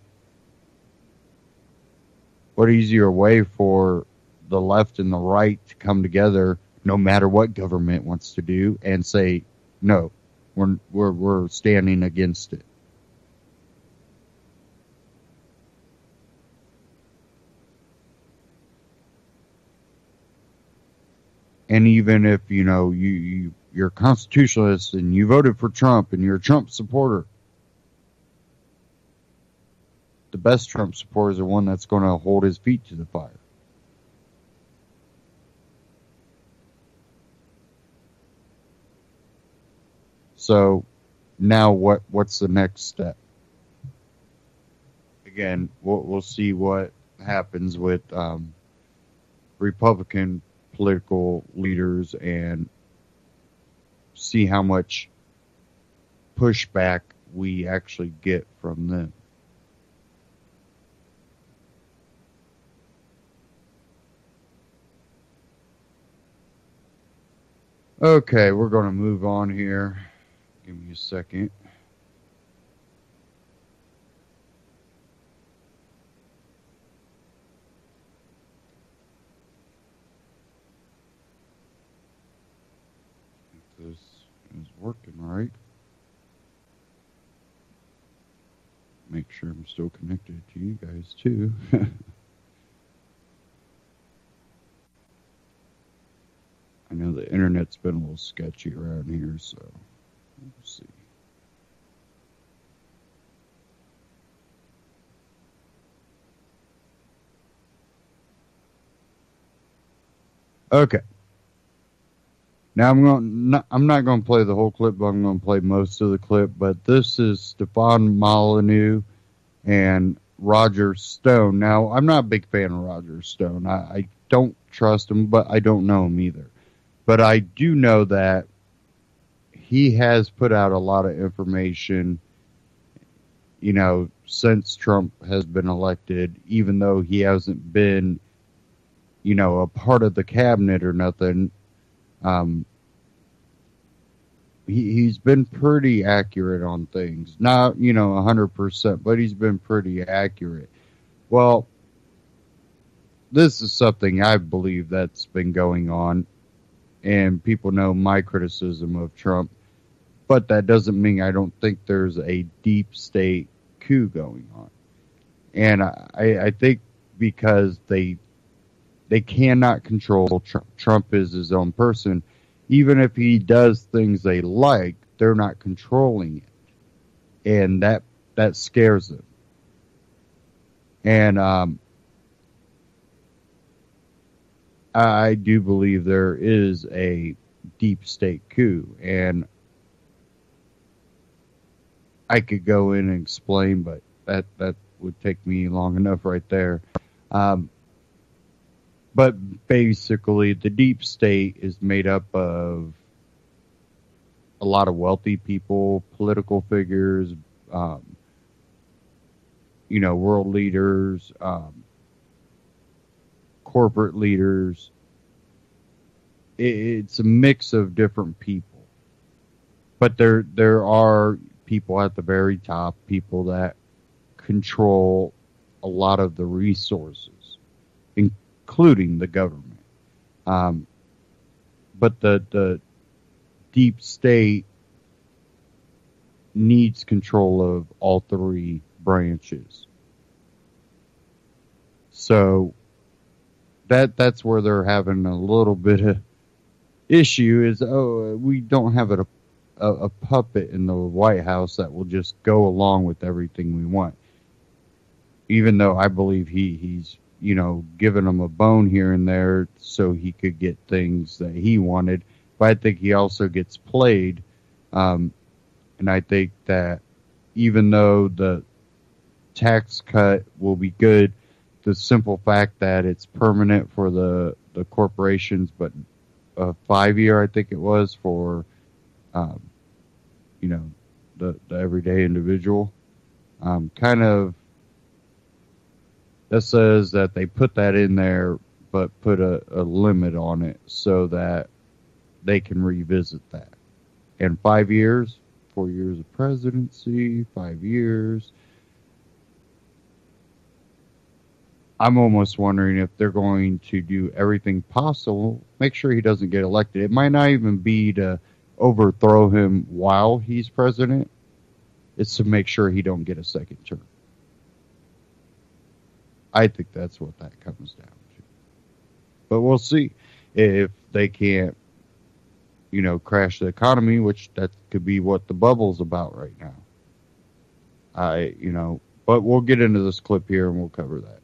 What easier way for the left and the right to come together, no matter what government wants to do, and say, no, we're standing against it. And even if, you're a constitutionalist and you voted for Trump and you're a Trump supporter, the best Trump supporter is the one that's going to hold his feet to the fire. So now what's the next step? Again, we'll see what happens with Republican political leaders and see how much pushback we actually get from them. Okay, we're going to move on here. Give me a second. If this is working right. Make sure I'm still connected to you guys too. I know the internet's been a little sketchy around here, so let's see. Okay. Now I'm not going to play the whole clip, but I'm going to play most of the clip. But this is Stefan Molyneux and Roger Stone. Now, I'm not a big fan of Roger Stone. I don't trust him, but I don't know him either. But I do know that he has put out a lot of information, since Trump has been elected, even though he hasn't been, a part of the cabinet or nothing. He's been pretty accurate on things. Not, 100%, but he's been pretty accurate. Well, this is something I believe that's been going on. And people know my criticism of Trump, but that doesn't mean I don't think there's a deep state coup going on. And I think because they cannot control Trump. Trump is his own person. Even if he does things they like, they're not controlling it. And that scares them. And I do believe there is a deep state coup, and I could go in and explain, but that would take me long enough right there. But basically, the deep state is made up of a lot of wealthy people, political figures, world leaders, corporate leaders. It's a mix of different people, but there are people at the very top, people that control a lot of the resources, including the government. But the deep state needs control of all three branches. So that's where they're having a little bit of issue is, we don't have a puppet in the White House that will just go along with everything we want. Even though I believe he's giving them a bone here and there so he could get things that he wanted. But I think he also gets played. And I think that even though the tax cut will be good, the simple fact that it's permanent for the corporations, but a 5-year, I think it was, for, the everyday individual, kind of, that says that they put that in there, but put a limit on it so that they can revisit that. And 5 years, 4 years of presidency, 5 years. I'm almost wondering if they're going to do everything possible, make sure he doesn't get elected. It might not even be to overthrow him while he's president. It's to make sure he don't get a second term. I think that's what that comes down to. But we'll see. If they can't, crash the economy, which that could be what the bubble's about right now. But we'll get into this clip here and we'll cover that.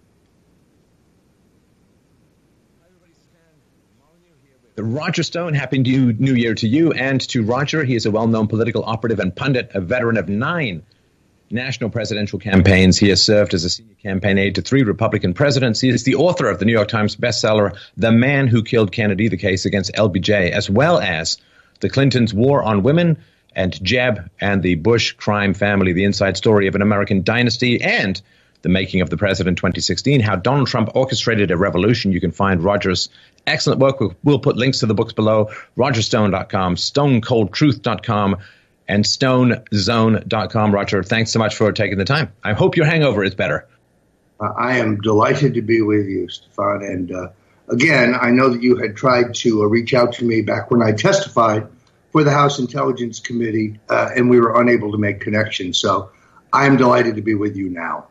Roger Stone, happy New Year to you and to Roger. He is a well-known political operative and pundit, a veteran of 9 national presidential campaigns. He has served as a senior campaign aide to 3 Republican presidents. He is the author of the New York Times bestseller, The Man Who Killed Kennedy, the case against LBJ, as well as the Clintons' War on Women and Jeb and the Bush crime family, the inside story of an American dynasty, and the making of the president 2016, how Donald Trump orchestrated a revolution. You can find Roger's excellent work. We'll put links to the books below, rogerstone.com, stonecoldtruth.com, and stonezone.com. Roger, thanks so much for taking the time. I hope your hangover is better.
I am delighted to be with you, Stefan. And again, I know that you had tried to reach out to me back when I testified for the House Intelligence Committee, and we were unable to make connections. So I am delighted to be with you now.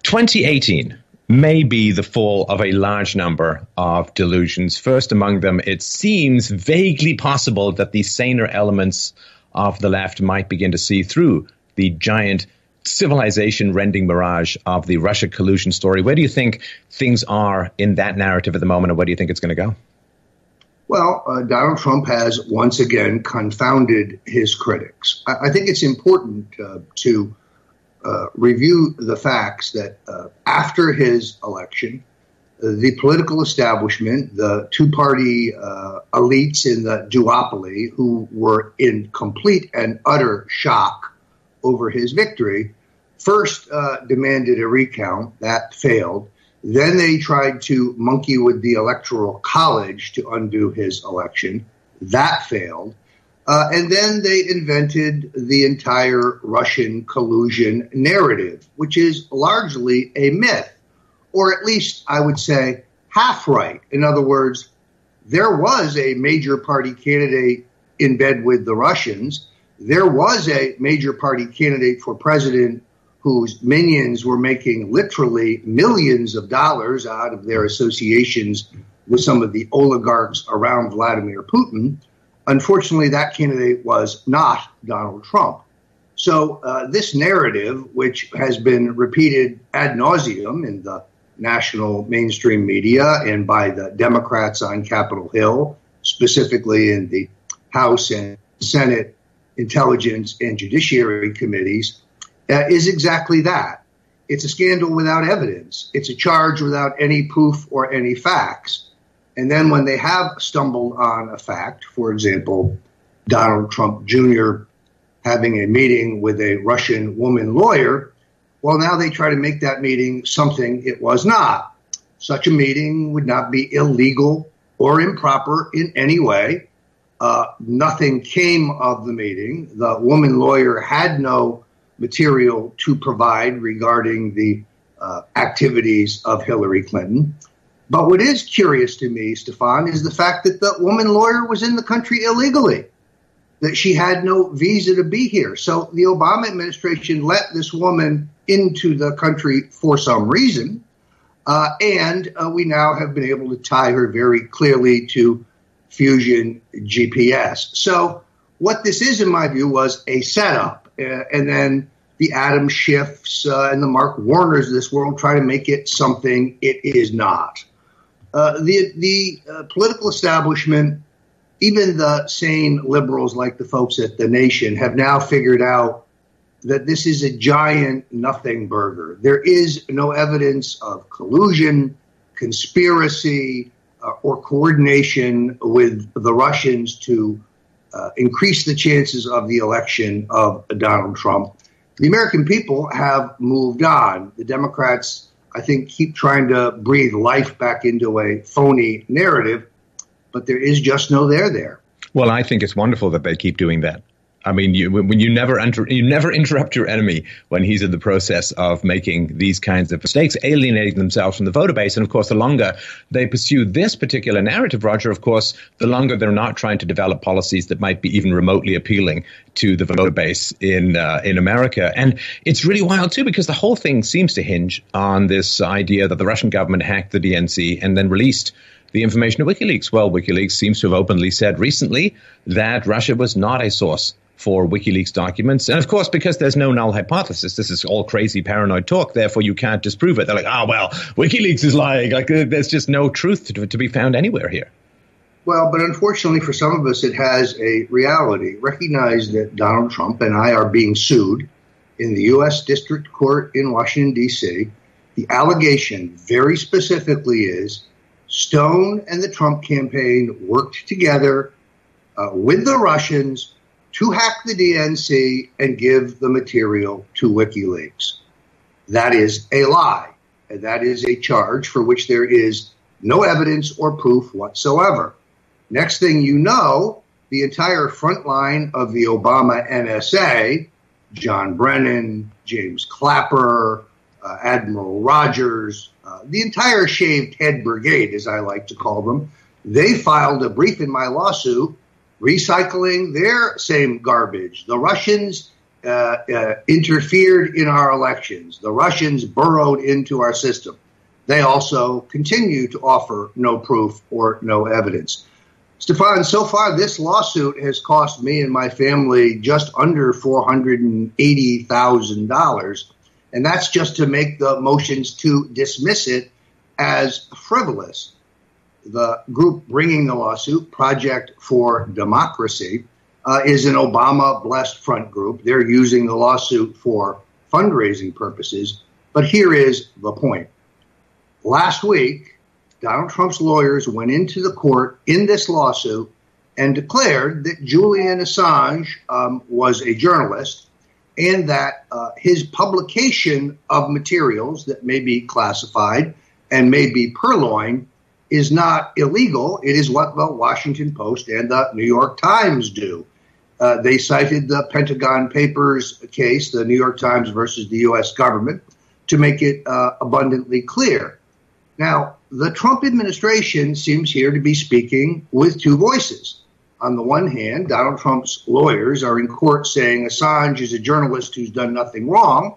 2018 may be the fall of a large number of delusions. First among them, it seems vaguely possible that the saner elements of the left might begin to see through the giant civilization-rending mirage of the Russia collusion story. Where do you think things are in that narrative at the moment, and where do you think it's going to go?
Well, Donald Trump has once again confounded his critics. I think it's important to review the facts that after his election, the political establishment, the two-party elites in the duopoly who were in complete and utter shock over his victory, first demanded a recount. That failed. Then they tried to monkey with the Electoral College to undo his election. That failed. And then they invented the entire Russian collusion narrative, which is largely a myth, or at least I would say half right. In other words, there was a major party candidate in bed with the Russians. There was a major party candidate for president whose minions were making literally millions of dollars out of their associations with some of the oligarchs around Vladimir Putin. Unfortunately, that candidate was not Donald Trump. So this narrative, which has been repeated ad nauseum in the national mainstream media and by the Democrats on Capitol Hill, specifically in the House and Senate Intelligence and Judiciary Committees, is exactly that. It's a scandal without evidence. It's a charge without any proof or any facts. And then when they have stumbled on a fact, for example, Donald Trump Jr. having a meeting with a Russian woman lawyer, well, now they try to make that meeting something it was not. Such a meeting would not be illegal or improper in any way. Nothing came of the meeting. The woman lawyer had no material to provide regarding the activities of Hillary Clinton. But what is curious to me, Stefan, is the fact that the woman lawyer was in the country illegally, that she had no visa to be here. So the Obama administration let this woman into the country for some reason. And we now have been able to tie her very clearly to Fusion GPS. So what this is, in my view, was a setup. And then the Adam Schiffs and the Mark Warners of this world try to make it something it is not. The political establishment, even the sane liberals like the folks at The Nation, have now figured out that this is a giant nothing burger. There is no evidence of collusion, conspiracy, or coordination with the Russians to increase the chances of the election of Donald Trump. The American people have moved on. The Democrats, I think, keep trying to breathe life back into a phony narrative, but there is just no there.
Well, I think it's wonderful that they keep doing that. I mean, you never interrupt your enemy when he's in the process of making these kinds of mistakes, alienating themselves from the voter base. And of course, the longer they pursue this particular narrative, Roger, of course, the longer they're not trying to develop policies that might be even remotely appealing to the voter base in America. And it's really wild, too, because the whole thing seems to hinge on this idea that the Russian government hacked the DNC and then released the information of WikiLeaks? Well, WikiLeaks seems to have openly said recently that Russia was not a source for WikiLeaks documents. And of course, because there's no null hypothesis, this is all crazy paranoid talk, therefore you can't disprove it. They're like, well, WikiLeaks is lying. Like, there's just no truth to be found anywhere here.
Well, but unfortunately for some of us, it has a reality. Recognize that Donald Trump and I are being sued in the U.S. District Court in Washington, D.C. The allegation very specifically is Stone and the Trump campaign worked together with the Russians to hack the DNC and give the material to WikiLeaks. That is a lie, and that is a charge for which there is no evidence or proof whatsoever. Next thing you know, the entire front line of the Obama NSA, John Brennan, James Clapper, Admiral Rogers, the entire shaved head brigade, as I like to call them, they filed a brief in my lawsuit recycling their same garbage. The Russians interfered in our elections. The Russians burrowed into our system. They also continue to offer no proof or no evidence. Stefan, so far this lawsuit has cost me and my family just under $480,000, and that's just to make the motions to dismiss it as frivolous. The group bringing the lawsuit, Project for Democracy, is an Obama-blessed front group. They're using the lawsuit for fundraising purposes, but here is the point. Last week, Donald Trump's lawyers went into the court in this lawsuit and declared that Julian Assange was a journalist and that his publication of materials that may be classified and may be purloined is not illegal. It is what the Washington Post and the New York Times do. They cited the Pentagon Papers case, the New York Times versus the U.S. government, to make it abundantly clear. Now, the Trump administration seems here to be speaking with two voices. On the one hand, Donald Trump's lawyers are in court saying Assange is a journalist who's done nothing wrong,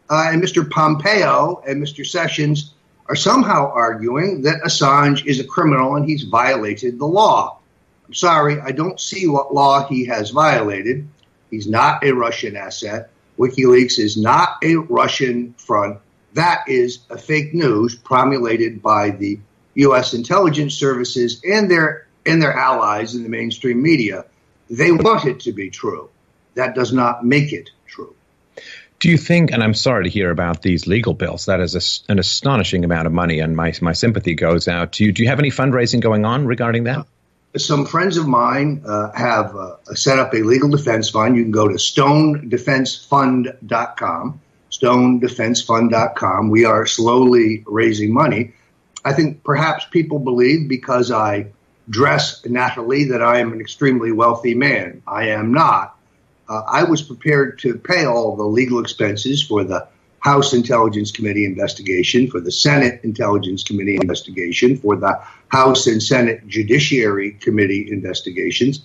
and Mr. Pompeo and Mr. Sessions are somehow arguing that Assange is a criminal and he's violated the law. I'm sorry, I don't see what law he has violated. He's not a Russian asset. WikiLeaks is not a Russian front. That is a fake news promulgated by the U.S. intelligence services and their allies in the mainstream media. They want it to be true. That does not make it true.
Do you think, and I'm sorry to hear about these legal bills, that is an astonishing amount of money, and my sympathy goes out to you. Do you have any fundraising going on regarding that?
Some friends of mine have set up a legal defense fund. You can go to stonedefensefund.com. StoneDefenseFund.com. We are slowly raising money. I think perhaps people believe because I dress nattily that I am an extremely wealthy man. I am not. I was prepared to pay all the legal expenses for the House Intelligence Committee investigation, for the Senate Intelligence Committee investigation, for the House and Senate Judiciary Committee investigations.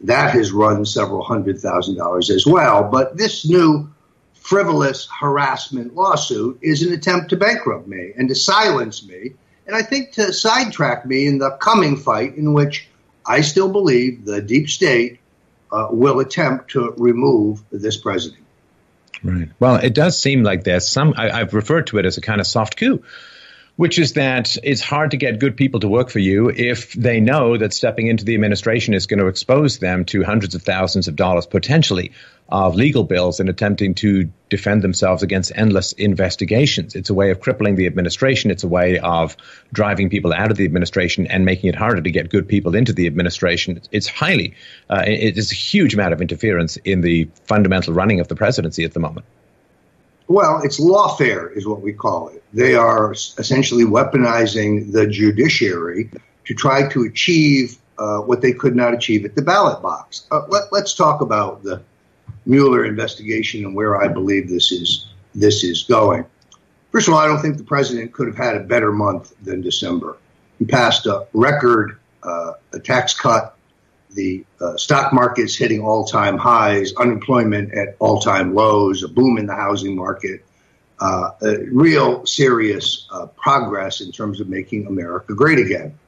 That has run several $100,000 as well. But this new frivolous harassment lawsuit is an attempt to bankrupt me and to silence me, and I think to sidetrack me in the coming fight in which I still believe the deep state will attempt to remove this president.
Right. Well, it does seem like there's some, I've referred to it as a kind of soft coup, which is that it's hard to get good people to work for you if they know that stepping into the administration is going to expose them to hundreds of thousands of dollars potentially of legal bills and attempting to defend themselves against endless investigations. It's a way of crippling the administration. It's a way of driving people out of the administration and making it harder to get good people into the administration. It's highly, it is a huge amount of interference in the fundamental running of the presidency at the moment.
Well, it's lawfare is what we call it. They are essentially weaponizing the judiciary to try to achieve what they could not achieve at the ballot box. Let's talk about the Mueller investigation and where I believe this is going. First of all, I don't think the president could have had a better month than December. He passed a record a tax cut. The stock market's hitting all-time highs, unemployment at all-time lows, a boom in the housing market, real serious progress in terms of making America great again.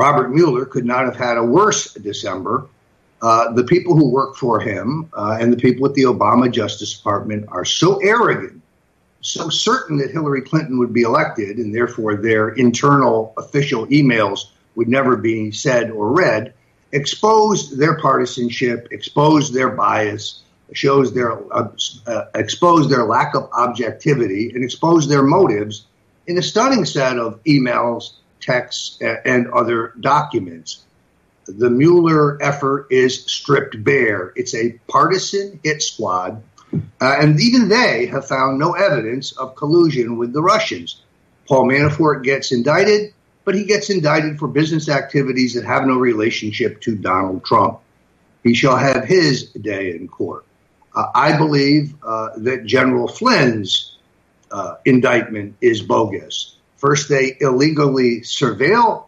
Robert Mueller could not have had a worse December. The people who work for him and the people at the Obama Justice Department are so arrogant, so certain that Hillary Clinton would be elected, and therefore their internal official emails would never be said or read, exposed their partisanship, exposed their bias, exposed their lack of objectivity, and exposed their motives in a stunning set of emails, texts, and other documents. The Mueller effort is stripped bare. It's a partisan hit squad, and even they have found no evidence of collusion with the Russians. Paul Manafort gets indicted, but he gets indicted for business activities that have no relationship to Donald Trump. He shall have his day in court. I believe that General Flynn's indictment is bogus. First, they illegally surveil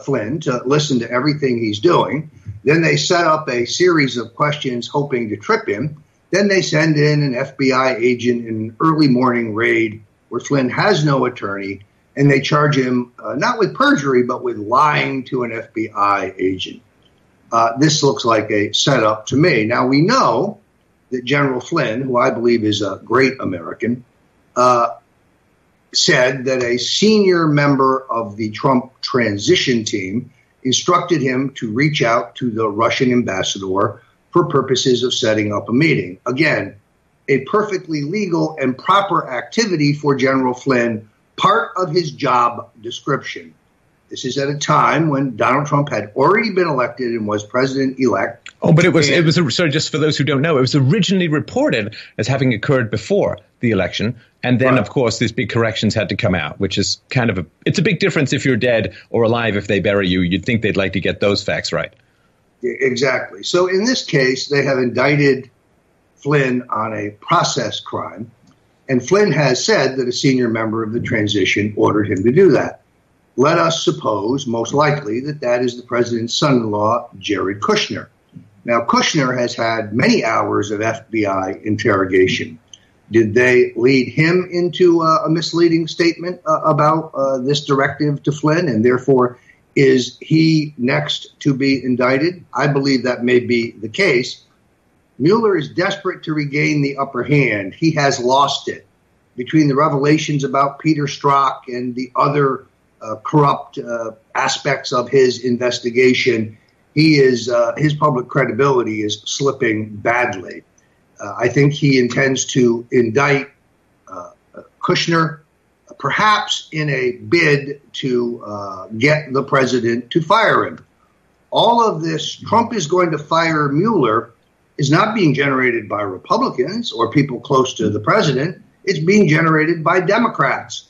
Flynn to listen to everything he's doing. Then they set up a series of questions hoping to trip him. Then they send in an FBI agent in an early morning raid where Flynn has no attorney, and they charge him not with perjury, but with lying to an FBI agent. This looks like a setup to me. Now, we know that General Flynn, who I believe is a great American, said that a senior member of the Trump transition team instructed him to reach out to the Russian ambassador for purposes of setting up a meeting. Again, a perfectly legal and proper activity for General Flynn, part of his job description. This is at a time when Donald Trump had already been elected and was president-elect.
Oh, but it was sorry, just for those who don't know, it was originally reported as having occurred before the election. And then, of course, these big corrections had to come out, which is kind of it's a big difference if you're dead or alive. If they bury you, you'd think they'd like to get those facts right.
Exactly. So in this case, they have indicted Flynn on a process crime. And Flynn has said that a senior member of the transition ordered him to do that. Let us suppose, most likely, that that is the president's son-in-law, Jared Kushner. Now, Kushner has had many hours of FBI interrogation. Did they lead him into a misleading statement about this directive to Flynn, and therefore is he next to be indicted? I believe that may be the case. Mueller is desperate to regain the upper hand. He has lost it. Between the revelations about Peter Strzok and the other corrupt aspects of his investigation, his public credibility is slipping badly. I think he intends to indict Kushner, perhaps in a bid to get the president to fire him. All of this, Trump is going to fire Mueller, is not being generated by Republicans or people close to the president. It's being generated by Democrats.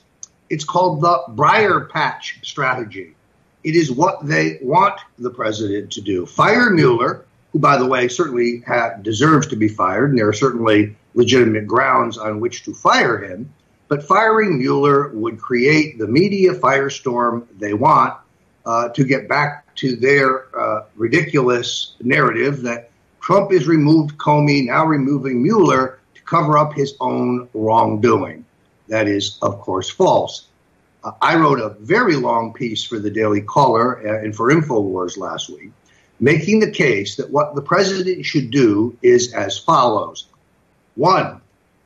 It's called the Briar Patch strategy. It is what they want the president to do. Fire Mueller, who, by the way, certainly deserves to be fired, and there are certainly legitimate grounds on which to fire him. But firing Mueller would create the media firestorm they want to get back to their ridiculous narrative that Trump has removed Comey, now removing Mueller to cover up his own wrongdoing. That is, of course, false. I wrote a very long piece for the Daily Caller and for InfoWars last week, making the case that what the president should do is as follows. 1,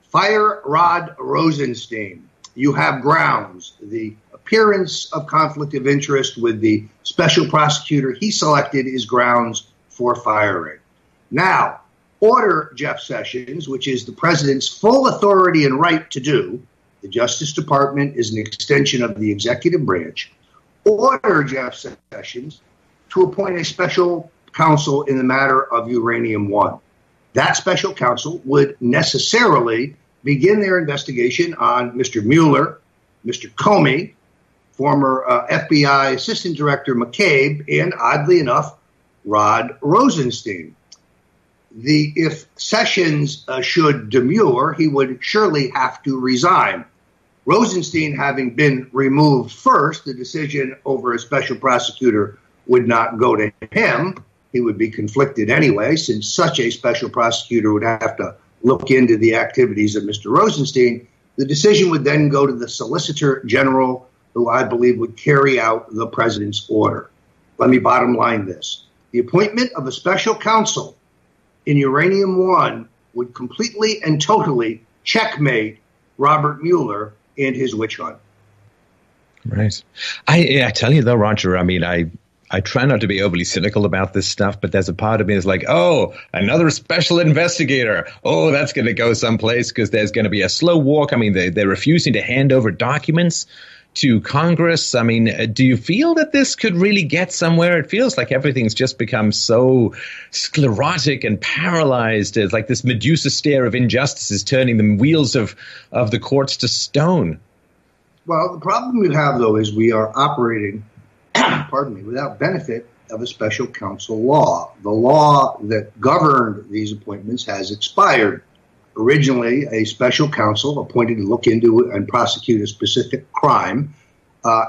fire Rod Rosenstein. You have grounds. The appearance of conflict of interest with the special prosecutor he selected is grounds for firing. Now, order Jeff Sessions, which is the president's full authority and right to do. The Justice Department is an extension of the executive branch. Order Jeff Sessions to appoint a special counsel in the matter of Uranium One. That special counsel would necessarily begin their investigation on Mr. Mueller, Mr. Comey, former FBI Assistant Director McCabe, and oddly enough, Rod Rosenstein. If Sessions should demur, he would surely have to resign. Rosenstein having been removed first, the decision over a special prosecutor would not go to him. He would be conflicted anyway, since such a special prosecutor would have to look into the activities of Mr. Rosenstein. The decision would then go to the Solicitor General who I believe would carry out the president's order. Let me bottom line this. The appointment of a special counsel in Uranium One would completely and totally checkmate Robert Mueller and his witch hunt.
Right. I tell you though, Roger, I mean, I try not to be overly cynical about this stuff, but there's a part of me that's like, oh, another special investigator. Oh, that's going to go someplace because there's going to be a slow walk. I mean, they're refusing to hand over documents to Congress. I mean, do you feel that this could really get somewhere? It feels like everything's just become so sclerotic and paralyzed. It's like this Medusa stare of injustice is turning the wheels of the courts to stone.
Well, the problem we have, though, is we are operating without benefit of a special counsel law. The law that governed these appointments has expired. Originally, a special counsel appointed to look into and prosecute a specific crime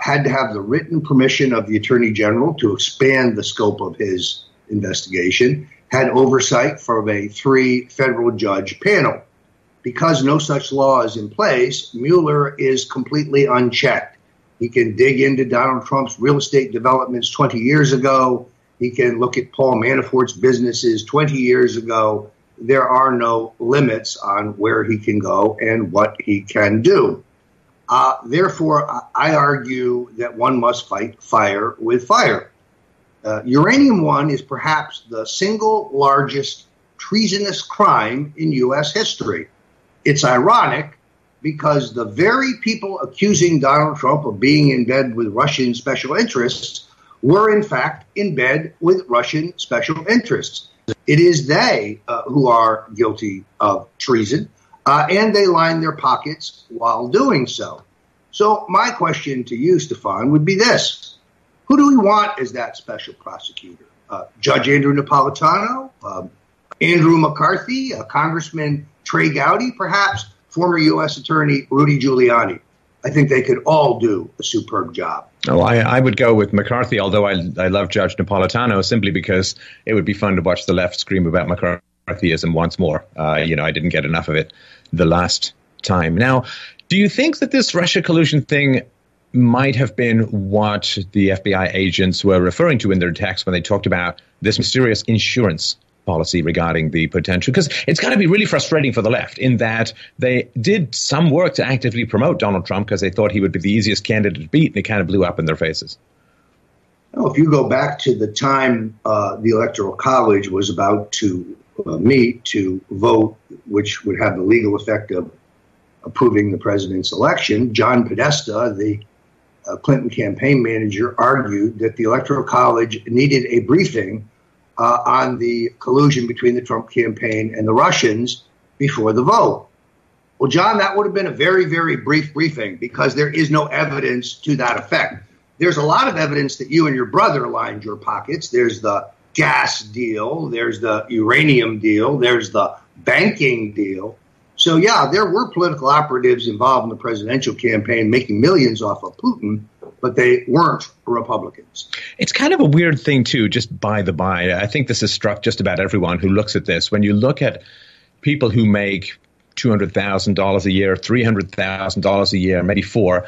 had to have the written permission of the Attorney General to expand the scope of his investigation, had oversight from a 3 federal judge panel. Because no such law is in place, Mueller is completely unchecked. He can dig into Donald Trump's real estate developments 20 years ago. He can look at Paul Manafort's businesses 20 years ago. There are no limits on where he can go and what he can do. Therefore, I argue that one must fight fire with fire. Uranium One is perhaps the single largest treasonous crime in U.S. history. It's ironic because the very people accusing Donald Trump of being in bed with Russian special interests were, in fact, in bed with Russian special interests. It is they who are guilty of treason, and they line their pockets while doing so. So my question to you, Stefan, would be this. Who do we want as that special prosecutor? Judge Andrew Napolitano? Andrew McCarthy? Congressman Trey Gowdy, perhaps? Former U.S. Attorney Rudy Giuliani? I think they could all do a superb job.
Oh, I would go with McCarthy, although I love Judge Napolitano simply because it would be fun to watch the left scream about McCarthyism once more. I didn't get enough of it the last time. Now, do you think that this Russia collusion thing might have been what the FBI agents were referring to in their text when they talked about this mysterious insurance policy regarding the potential? Because it's got to be really frustrating for the left in that they did some work to actively promote Donald Trump because they thought he would be the easiest candidate to beat, and it kind of blew up in their faces.
Well, if you go back to the time the Electoral College was about to meet to vote, which would have the legal effect of approving the president's election, John Podesta, the Clinton campaign manager, argued that the Electoral College needed a briefing on the collusion between the Trump campaign and the Russians before the vote. Well, John, that would have been a very, very brief briefing because there is no evidence to that effect. There's a lot of evidence that you and your brother lined your pockets. There's the gas deal. There's the uranium deal. There's the banking deal. So, yeah, there were political operatives involved in the presidential campaign making millions off of Putin, but they weren't Republicans.
It's kind of a weird thing, too, just by the by. I think this has struck just about everyone who looks at this. When you look at people who make $200,000 a year, $300,000 a year, maybe $4,000,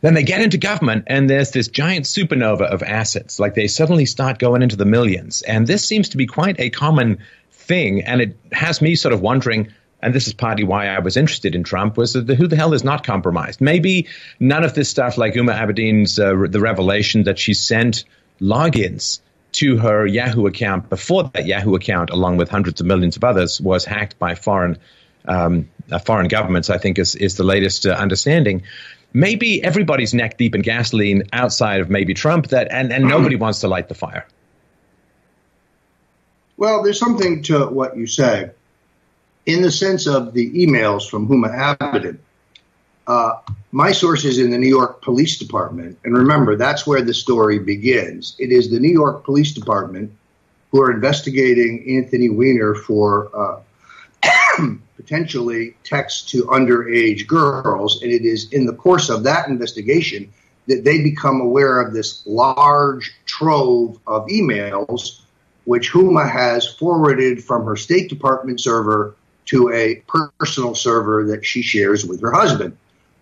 then they get into government and there's this giant supernova of assets. Like they suddenly start going into the millions. And this seems to be quite a common thing. And it has me sort of wondering, and this is partly why I was interested in Trump, was that who the hell is not compromised? Maybe none of this stuff like Uma Abedin's the revelation that she sent logins to her Yahoo account before that Yahoo account, along with hundreds of millions of others, was hacked by foreign governments, I think is the latest understanding. Maybe everybody's neck deep in gasoline outside of maybe Trump, and nobody wants to light the fire.
Well, there's something to what you say. In the sense of the emails from Huma Abedin, my sources in the New York Police Department, and remember, that's where the story begins. It is the New York Police Department who are investigating Anthony Weiner for potentially texts to underage girls, and it is in the course of that investigation that they become aware of this large trove of emails, which Huma has forwarded from her State Department server to a personal server that she shares with her husband.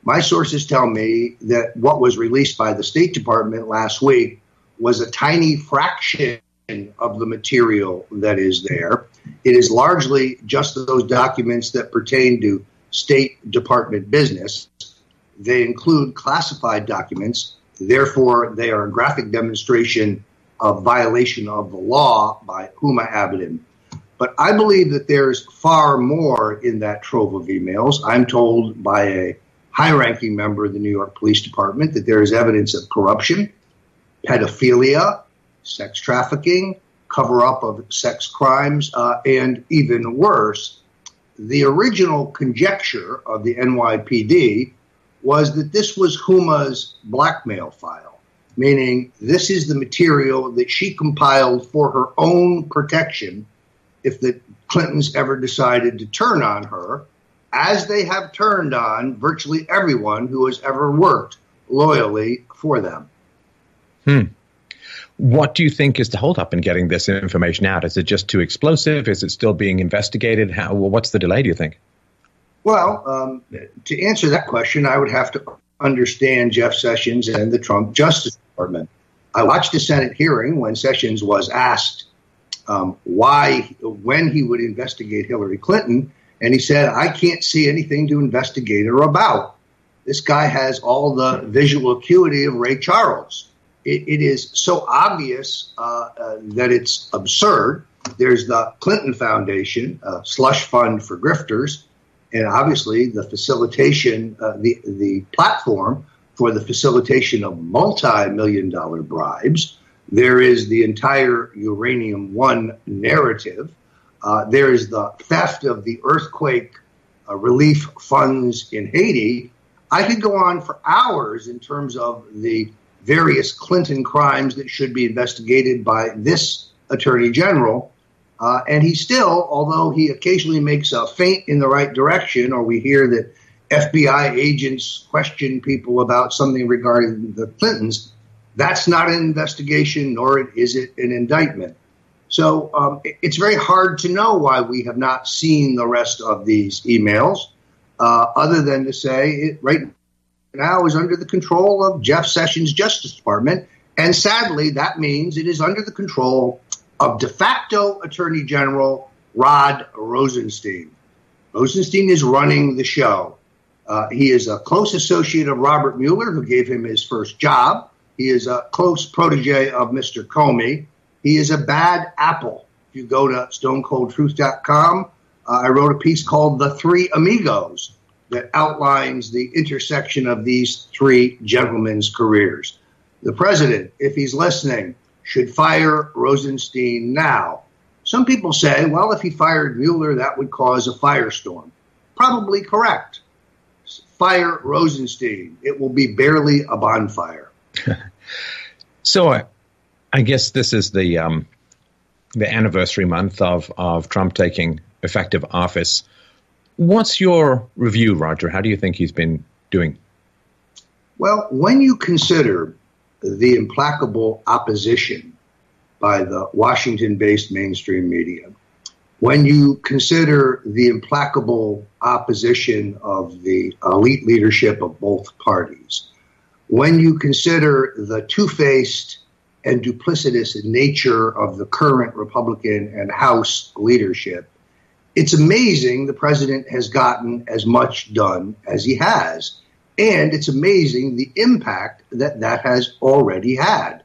My sources tell me that what was released by the State Department last week was a tiny fraction of the material that is there. It is largely just those documents that pertain to State Department business. They include classified documents. Therefore, they are a graphic demonstration of violation of the law by Huma Abedin. But I believe that there's far more in that trove of emails. I'm told by a high-ranking member of the New York Police Department that there is evidence of corruption, pedophilia, sex trafficking, cover-up of sex crimes, and even worse, the original conjecture of the NYPD was that this was Huma's blackmail file, meaning this is the material that she compiled for her own protection if the Clintons ever decided to turn on her, as they have turned on virtually everyone who has ever worked loyally for them.
What do you think is the holdup in getting this information out? Is it just too explosive? Is it still being investigated? What's the delay, do you think?
Well, to answer that question, I would have to understand Jeff Sessions and the Trump Justice Department. I watched a Senate hearing when Sessions was asked when he would investigate Hillary Clinton, and he said, I can't see anything to investigate her about. This guy has all the visual acuity of Ray Charles. It is so obvious that it's absurd. There's the Clinton Foundation, a slush fund for grifters, and obviously the facilitation, the platform for the facilitation of multi-million-dollar bribes. There is the entire Uranium One narrative. There is the theft of the earthquake relief funds in Haiti. I could go on for hours in terms of the various Clinton crimes that should be investigated by this attorney general. And he still, although he occasionally makes a feint in the right direction, or we hear that FBI agents question people about something regarding the Clintons, that's not an investigation, nor is it an indictment. So it's very hard to know why we have not seen the rest of these emails, other than to say it right now is under the control of Jeff Sessions' Justice Department. And sadly, that means it is under the control of de facto Attorney General Rod Rosenstein. Rosenstein is running the show. He is a close associate of Robert Mueller, who gave him his first job. He is a close protege of Mr. Comey. He is a bad apple. If you go to stonecoldtruth.com, I wrote a piece called The Three Amigos that outlines the intersection of these three gentlemen's careers. The president, if he's listening, should fire Rosenstein now. Some people say, well, if he fired Mueller, that would cause a firestorm. Probably correct. Fire Rosenstein. It will be barely a bonfire.
So I guess this is the anniversary month of Trump taking effective office. What's your review, Roger? How do you think he's been doing?
Well, when you consider the implacable opposition by the Washington-based mainstream media, when you consider the implacable opposition of the elite leadership of both parties, when you consider the two-faced and duplicitous nature of the current Republican and House leadership, it's amazing the president has gotten as much done as he has. And it's amazing the impact that that has already had.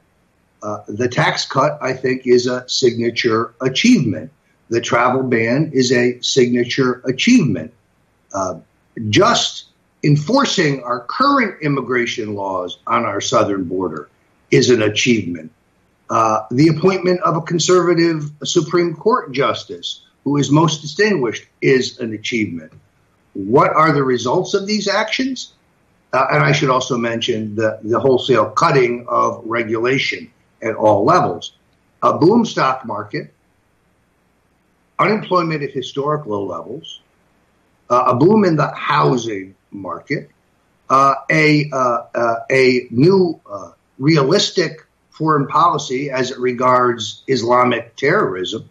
The tax cut, I think, is a signature achievement. The travel ban is a signature achievement. Just enforcing our current immigration laws on our southern border is an achievement. The appointment of a conservative Supreme Court justice who is most distinguished is an achievement. What are the results of these actions? And I should also mention the wholesale cutting of regulation at all levels. A boom stock market, unemployment at historic low levels, a boom in the housing market, a new realistic foreign policy as it regards Islamic terrorism.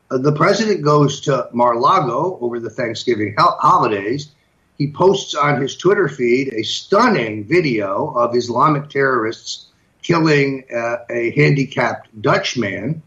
The president goes to Mar-a-Lago over the Thanksgiving holidays. he posts on his Twitter feed a stunning video of Islamic terrorists killing a handicapped Dutchman,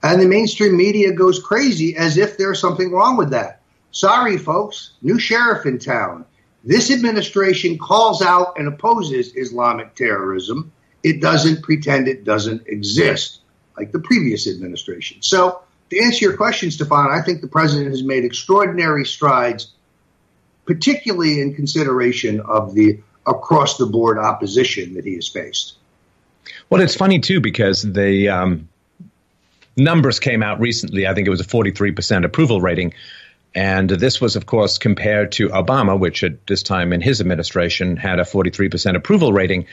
and the mainstream media goes crazy as if there's something wrong with that. Sorry, folks, new sheriff in town. This administration calls out and opposes Islamic terrorism. It doesn't pretend it doesn't exist, like the previous administration. So, to answer your question, Stefan, I think the president has made extraordinary strides, particularly in consideration of the across-the-board opposition that he has faced.
Well, it's funny, too, because the numbers came out recently. I think it was a 43% approval rating. And this was, of course, compared to Obama, which at this time in his administration had a 43% approval rating.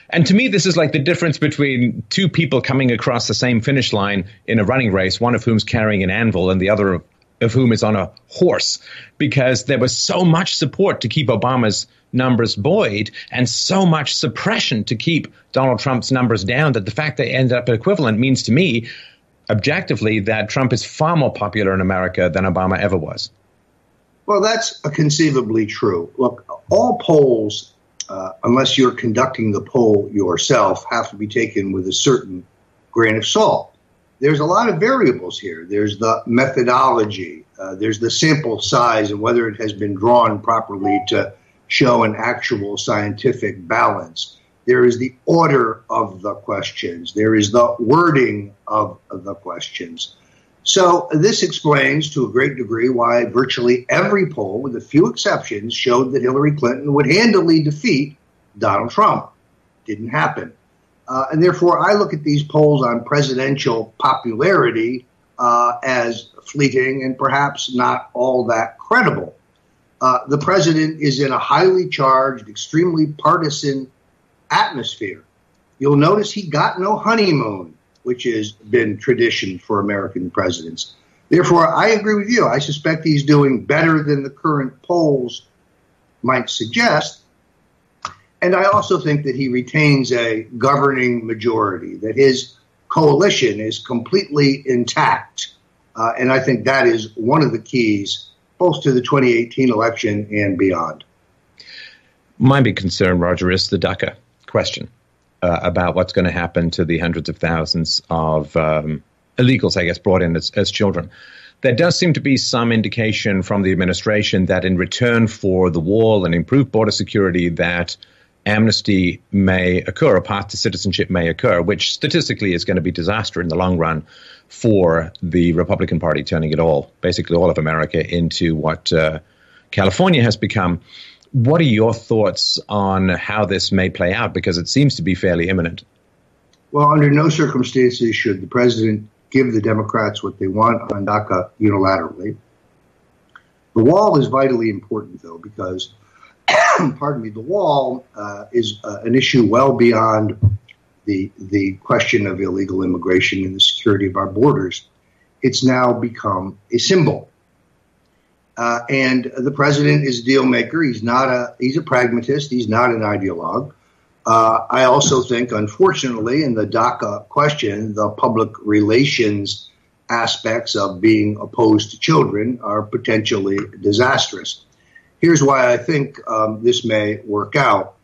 And to me, this is like the difference between two people coming across the same finish line in a running race, one of whom's carrying an anvil and the other of whom is on a horse, because there was so much support to keep Obama's numbers buoyed and so much suppression to keep Donald Trump's numbers down that the fact they ended up equivalent means to me, objectively, that Trump is far more popular in America than Obama ever was.
Well, that's conceivably true. Look, all polls, unless you're conducting the poll yourself, have to be taken with a certain grain of salt. There's a lot of variables here. There's the methodology. There's the sample size and whether it has been drawn properly to show an actual scientific balance. There is the order of the questions. There is the wording of the questions. So this explains to a great degree why virtually every poll, with a few exceptions, showed that Hillary Clinton would handily defeat Donald Trump. Didn't happen. And therefore, I look at these polls on presidential popularity as fleeting and perhaps not all that credible. The president is in a highly charged, extremely partisan atmosphere. You'll notice he got no honeymoon, which has been tradition for American presidents. Therefore, I agree with you. I suspect he's doing better than the current polls might suggest. And I also think that he retains a governing majority, that his coalition is completely intact. And I think that is one of the keys, both to the 2018 election and beyond.
My big concern, Roger, is the DACA question about what's going to happen to the hundreds of thousands of illegals, I guess, brought in as children. There does seem to be some indication from the administration that in return for the wall and improved border security, that amnesty may occur, a path to citizenship may occur, which statistically is going to be disaster in the long run for the Republican Party, turning it all, basically all of America, into what California has become. What are your thoughts on how this may play out? Because it seems to be fairly imminent.
Well, under no circumstances should the president give the Democrats what they want on DACA unilaterally. The wall is vitally important, though, because, pardon me, the wall is an issue well beyond the question of illegal immigration and the security of our borders. It's now become a symbol. And the president is a deal maker. He's a pragmatist. He's not an ideologue. I also think, unfortunately, in the DACA question, the public relations aspects of being opposed to children are potentially disastrous. Here's why I think this may work out.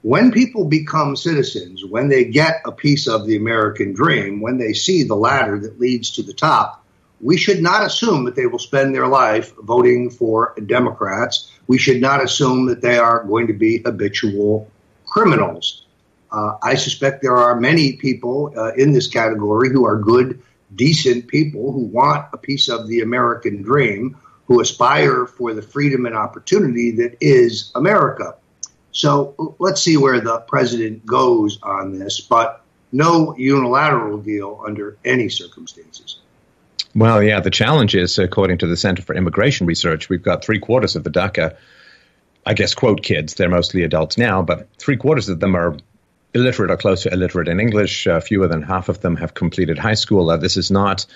When people become citizens, when they get a piece of the American dream, when they see the ladder that leads to the top, we should not assume that they will spend their life voting for Democrats. We should not assume that they are going to be habitual criminals. I suspect there are many people in this category who are good, decent people who want a piece of the American dream, who aspire for the freedom and opportunity that is America. So let's see where the president goes on this, but no unilateral deal under any circumstances.
Well, yeah, the challenge is, according to the Center for Immigration Research, we've got 3/4 of the DACA, I guess, quote, kids. They're mostly adults now, but 3/4 of them are illiterate or close to illiterate in English. Fewer than half of them have completed high school. This is not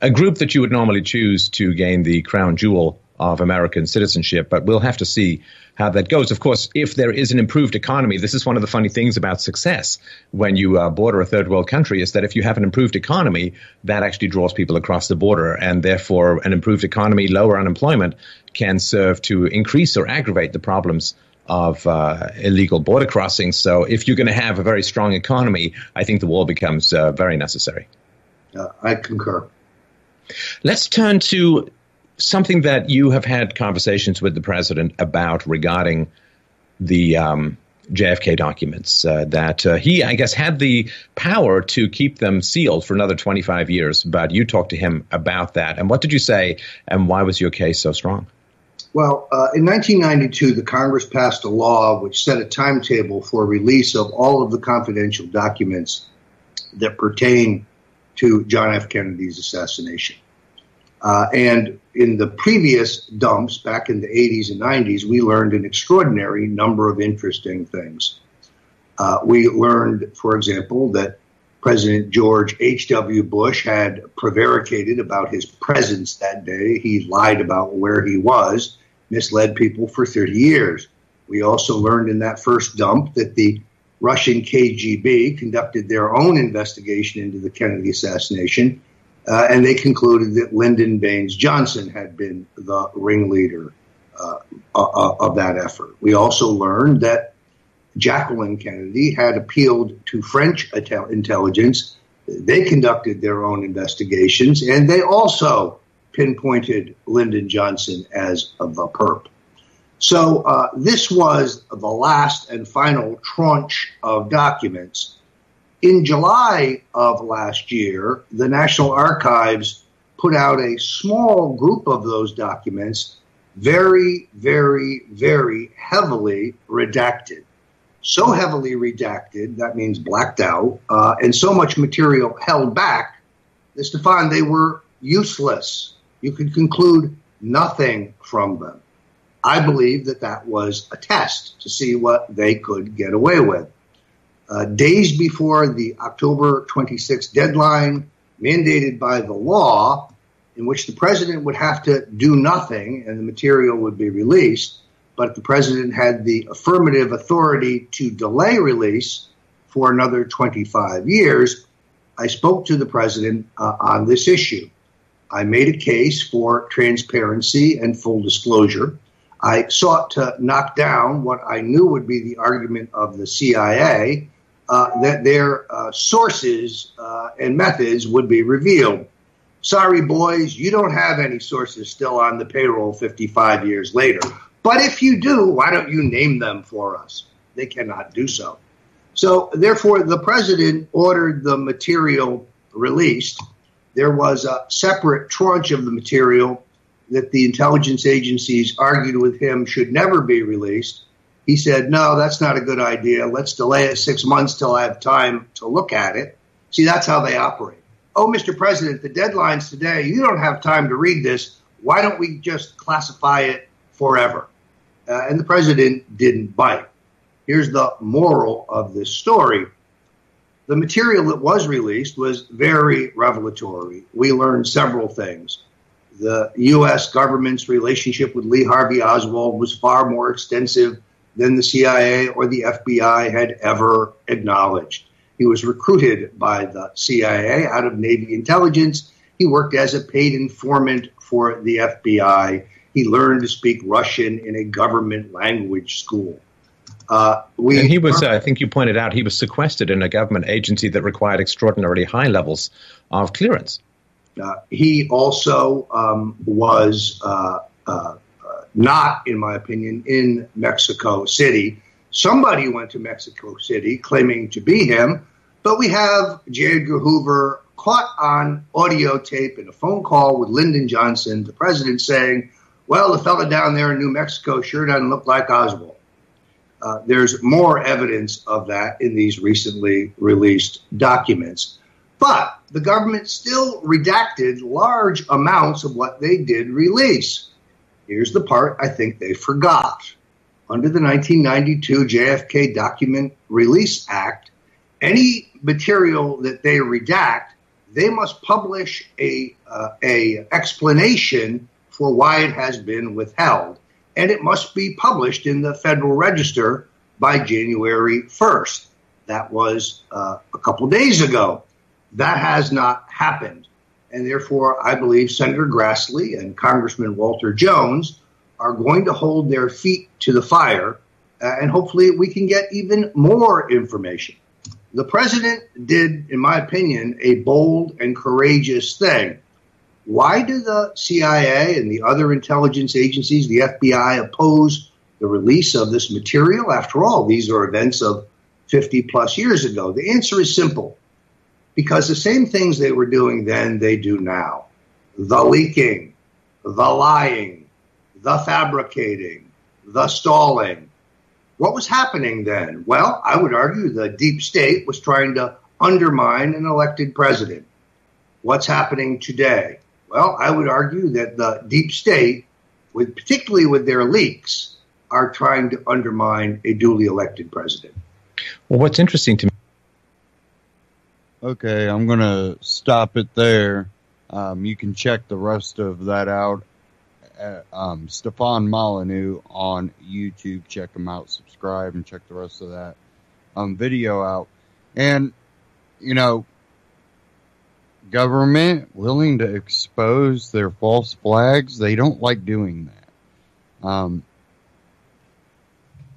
a group that you would normally choose to gain the crown jewel of American citizenship. But we'll have to see how that goes. Of course, if there is an improved economy, this is one of the funny things about success when you border a third world country, is that if you have an improved economy, that actually draws people across the border. And therefore, an improved economy, lower unemployment, can serve to increase or aggravate the problems of illegal border crossings. So if you're going to have a very strong economy, I think the wall becomes very necessary.
I concur.
Let's turn to something that you have had conversations with the president about regarding the JFK documents, that he, I guess, had the power to keep them sealed for another 25 years. But you talked to him about that. And what did you say? And why was your case so strong?
Well, in 1992, the Congress passed a law which set a timetable for release of all of the confidential documents that pertain to John F. Kennedy's assassination. And in the previous dumps back in the 80s and 90s, we learned an extraordinary number of interesting things. We learned, for example, that President George H.W. Bush had prevaricated about his presence that day. He lied about where he was, misled people for 30 years. We also learned in that first dump that the Russian KGB conducted their own investigation into the Kennedy assassination, and they concluded that Lyndon Baines Johnson had been the ringleader of that effort. We also learned that Jacqueline Kennedy had appealed to French intelligence. They conducted their own investigations, and they also pinpointed Lyndon Johnson as the perp. So this was the last and final tranche of documents. In July of last year, the National Archives put out a small group of those documents, very, very, very heavily redacted. So heavily redacted, that means blacked out, and so much material held back, that, Stefan, they were useless. You could conclude nothing from them. I believe that that was a test to see what they could get away with. Days before the October 26th deadline mandated by the law, in which the president would have to do nothing and the material would be released, but the president had the affirmative authority to delay release for another 25 years, I spoke to the president on this issue. I made a case for transparency and full disclosure. I sought to knock down what I knew would be the argument of the CIA, that their sources and methods would be revealed. Sorry, boys, you don't have any sources still on the payroll 55 years later. But if you do, why don't you name them for us? They cannot do so. So, therefore, the president ordered the material released. There was a separate tranche of the material that the intelligence agencies argued with him should never be released. He said, no, that's not a good idea. Let's delay it 6 months till I have time to look at it. See, that's how they operate. Oh, Mr. President, the deadline's today. You don't have time to read this. Why don't we just classify it forever? And the president didn't bite. Here's the moral of this story. The material that was released was very revelatory. We learned several things. The U.S. government's relationship with Lee Harvey Oswald was far more extensive than the CIA or the FBI had ever acknowledged. He was recruited by the CIA out of Navy intelligence. He worked as a paid informant for the FBI. He learned to speak Russian in a government language school.
And he was, I think you pointed out, he was sequestered in a government agency that required extraordinarily high levels of clearance.
He also was not, in my opinion, in Mexico City. Somebody went to Mexico City claiming to be him, but we have J. Edgar Hoover caught on audio tape in a phone call with Lyndon Johnson, the president, saying, well, the fella down there in New Mexico sure doesn't look like Oswald. There's more evidence of that in these recently released documents. But the government still redacted large amounts of what they did release. Here's the part I think they forgot. Under the 1992 JFK Document Release Act, any material that they redact, they must publish a explanation for why it has been withheld, and it must be published in the Federal Register by January 1st. That was a couple days ago. That has not happened. And therefore, I believe Senator Grassley and Congressman Walter Jones are going to hold their feet to the fire, and hopefully we can get even more information. The president did, in my opinion, a bold and courageous thing. Why do the CIA and the other intelligence agencies, the FBI, oppose the release of this material? After all, these are events of 50 plus years ago. The answer is simple. Because the same things they were doing then, they do now. The leaking, the lying, the fabricating, the stalling. What was happening then? Well, I would argue the deep state was trying to undermine an elected president. What's happening today? Well, I would argue that the deep state, particularly with their leaks, are trying to undermine a duly elected president.
Well, what's interesting to me.
Okay, I'm going to stop it there. You can check the rest of that out at Stefan Molyneux on YouTube. Check him out, subscribe, and check the rest of that video out. And, government willing to expose their false flags, they don't like doing that.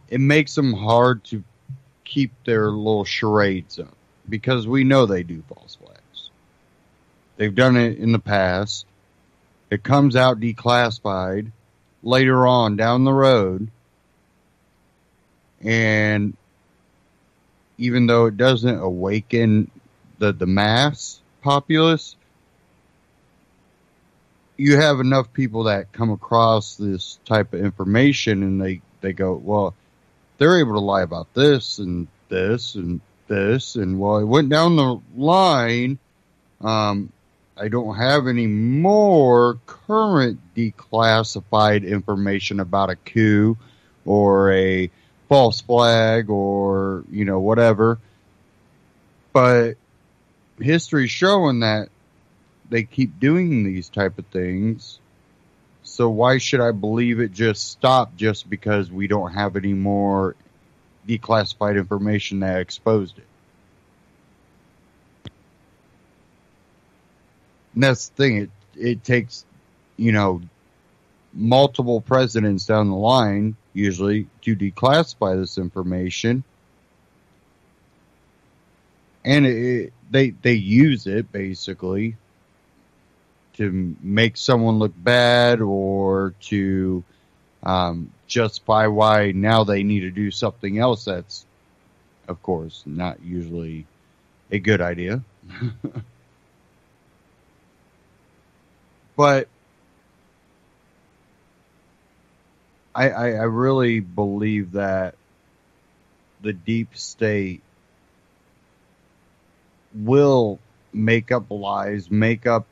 It makes them hard to keep their little charades up, because we know they do false flags. They've done it in the past. It comes out declassified later on down the road. And even though it doesn't awaken the mass populace, you have enough people that come across this type of information and they go, well, they're able to lie about this and this and this, and well, it went down the line. I don't have any more current declassified information about a coup or a false flag or, whatever. But history's showing that they keep doing these type of things. So why should I believe it just stopped just because we don't have any more declassified information that exposed it? And that's the thing. It takes, multiple presidents down the line, usually, to declassify this information. And they use it, basically, to make someone look bad or to justify why now they need to do something else that's, of course, not usually a good idea. But I really believe that the deep state will make up lies, make up,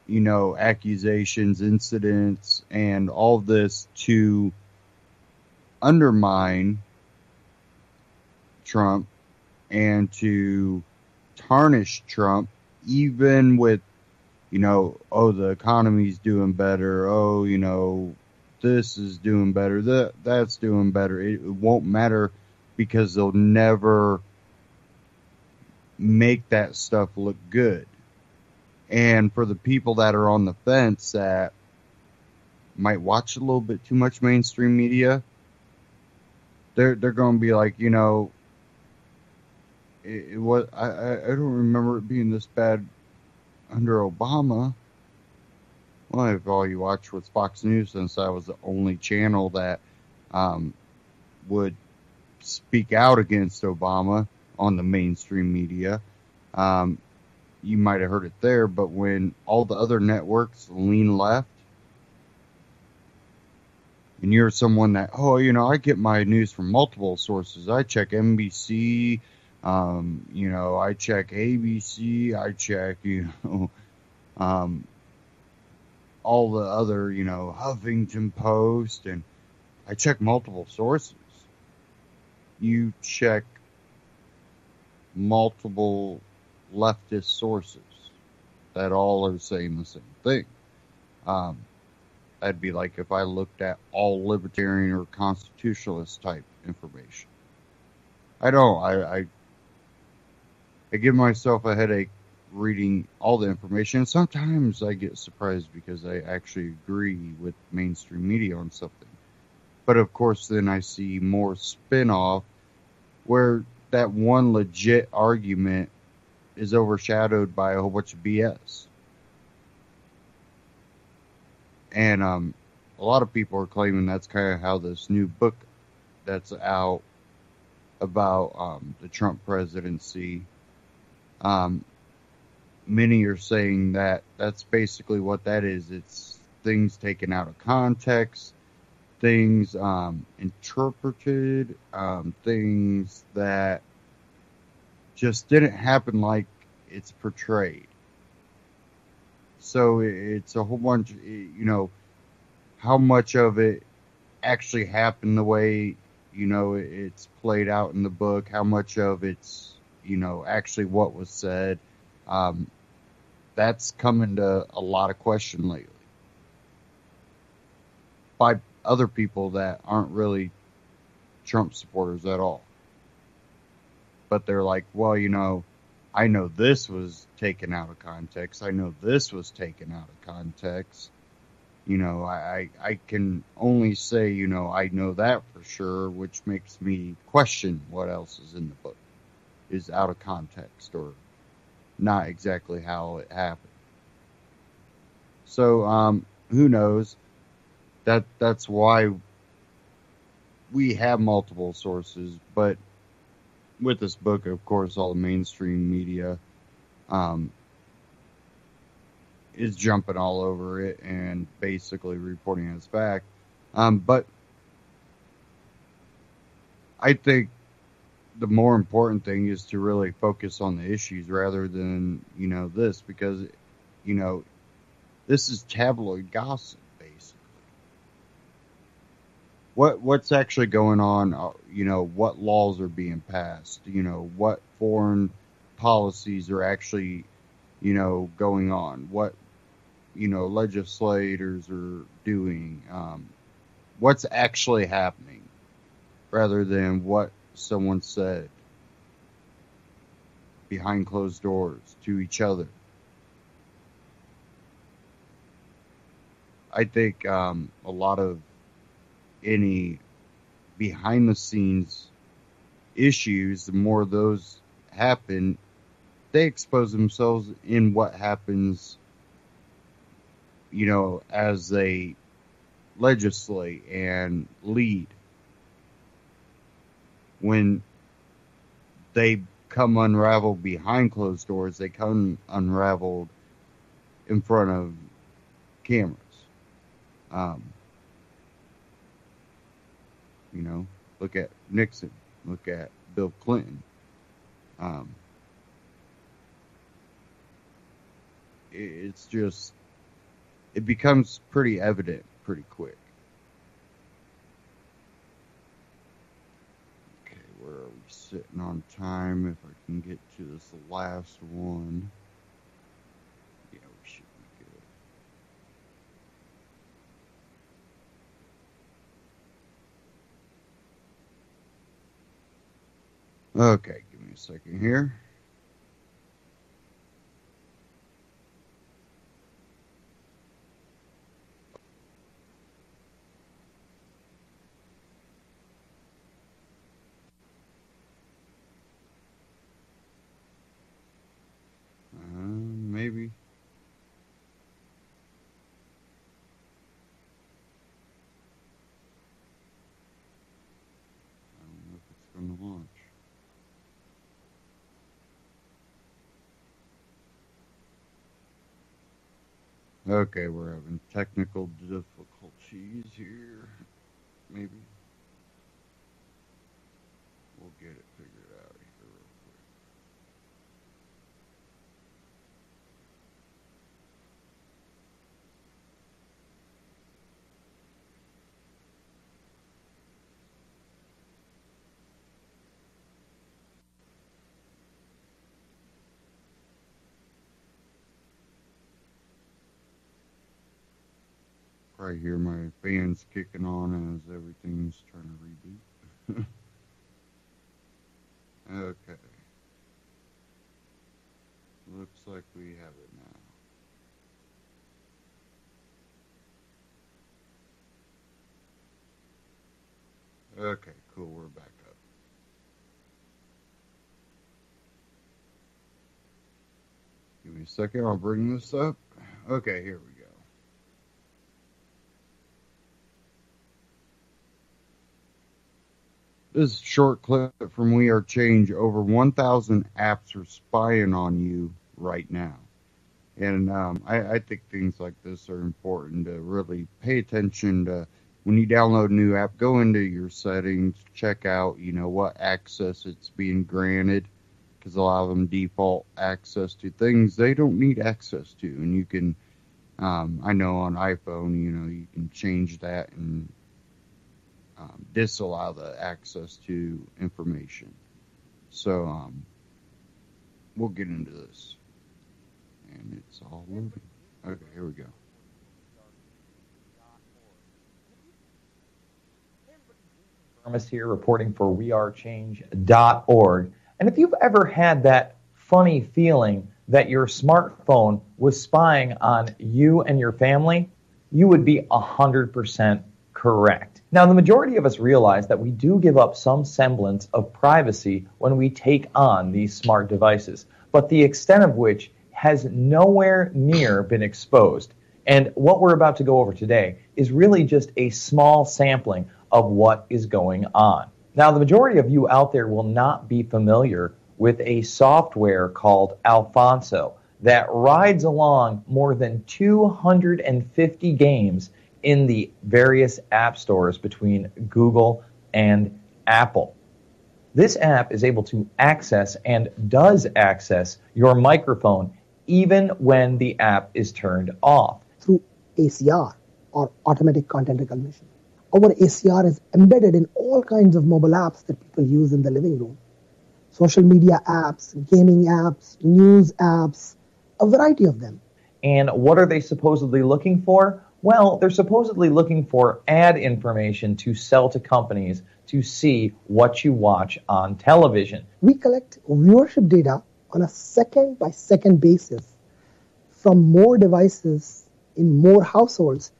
accusations, incidents, and all this to undermine Trump and to tarnish Trump, even with, the economy's doing better. This is doing better. That's doing better. It won't matter because they'll never make that stuff look good. And for the people that are on the fence that might watch a little bit too much mainstream media, they're going to be like, it was. I don't remember it being this bad under Obama. Well, if all you watched was Fox News, since that was the only channel that would speak out against Obama on the mainstream media, you might have heard it there. But when all the other networks lean left, and you're someone that, I get my news from multiple sources. I check NBC, I check ABC, I check, all the other, Huffington Post, and I check multiple sources. You check multiple leftist sources that all are saying the same thing. That'd be like if I looked at all libertarian or constitutionalist type information. I don't. I give myself a headache reading all the information. Sometimes I get surprised because I actually agree with mainstream media on something. But of course, then I see more spin-off where that one legit argument is overshadowed by a whole bunch of BS. And a lot of people are claiming that's kind of how this new book that's out about the Trump presidency, many are saying that that's basically what that is. It's things taken out of context, things interpreted, things that just didn't happen like it's portrayed. So it's a whole bunch, how much of it actually happened the way, it's played out in the book, how much of it's, actually what was said. That's come into a lot of question lately by other people that aren't really Trump supporters at all. But they're like, well, I know this was taken out of context. I know this was taken out of context. I can only say, I know that for sure, which makes me question what else is in the book is out of context or not exactly how it happened. So, who knows? That's why we have multiple sources, but with this book, of course, all the mainstream media is jumping all over it and basically reporting it as fact. But I think the more important thing is to really focus on the issues rather than, this, because, this is tabloid gossip, basically. What's actually going on, what laws are being passed, what foreign policies are actually, going on, what, legislators are doing, what's actually happening rather than what someone said behind closed doors to each other. I think a lot of any behind the scenes issues, the more those happen, they expose themselves in what happens, as they legislate and lead. When they come unraveled behind closed doors, they come unraveled in front of cameras. Look at Nixon, look at Bill Clinton. It's just, it becomes pretty evident pretty quick. Okay, where are we sitting on time? If I can get to this last one. Yeah, we should be good. Okay, give me a second here. Maybe. I don't know if it's going to launch. Okay, we're having technical difficulties here. Maybe. We'll get it figured out here real quick. Probably hear my fans kicking on as everything's trying to reboot. Okay. Looks like we have it now. Okay, cool, we're back up. Give me a second, I'll bring this up. Okay, here we go. This is a short clip from We Are Change. Over 1,000 apps are spying on you right now. And I think things like this are important to really pay attention to. When you download a new app, go into your settings, check out, what access it's being granted. Because a lot of them default access to things they don't need access to. And you can, I know on iPhone, you can change that and disallow the access to information. So we'll get into this. And it's all moving. Okay, here we go.
Thomas here reporting for wearechange.org. And if you've ever had that funny feeling that your smartphone was spying on you and your family, you would be 100% correct. Now, the majority of us realize that we do give up some semblance of privacy when we take on these smart devices, but the extent of which has nowhere near been exposed. And what we're about to go over today is really just a small sampling of what is going on. Now, the majority of you out there will not be familiar with a software called Alfonso that rides along more than 250 games in the various app stores between Google and Apple. This app is able to access and does access your microphone even when the app is turned off.
Through ACR, or automatic content recognition. Our ACR is embedded in all kinds of mobile apps that people use in the living room. Social media apps, gaming apps, news apps, a variety of them.
And what are they supposedly looking for? Well, they're supposedly looking for ad information to sell to companies to see what you watch on television.
We collect viewership data on a second-by-second basis from more devices in more households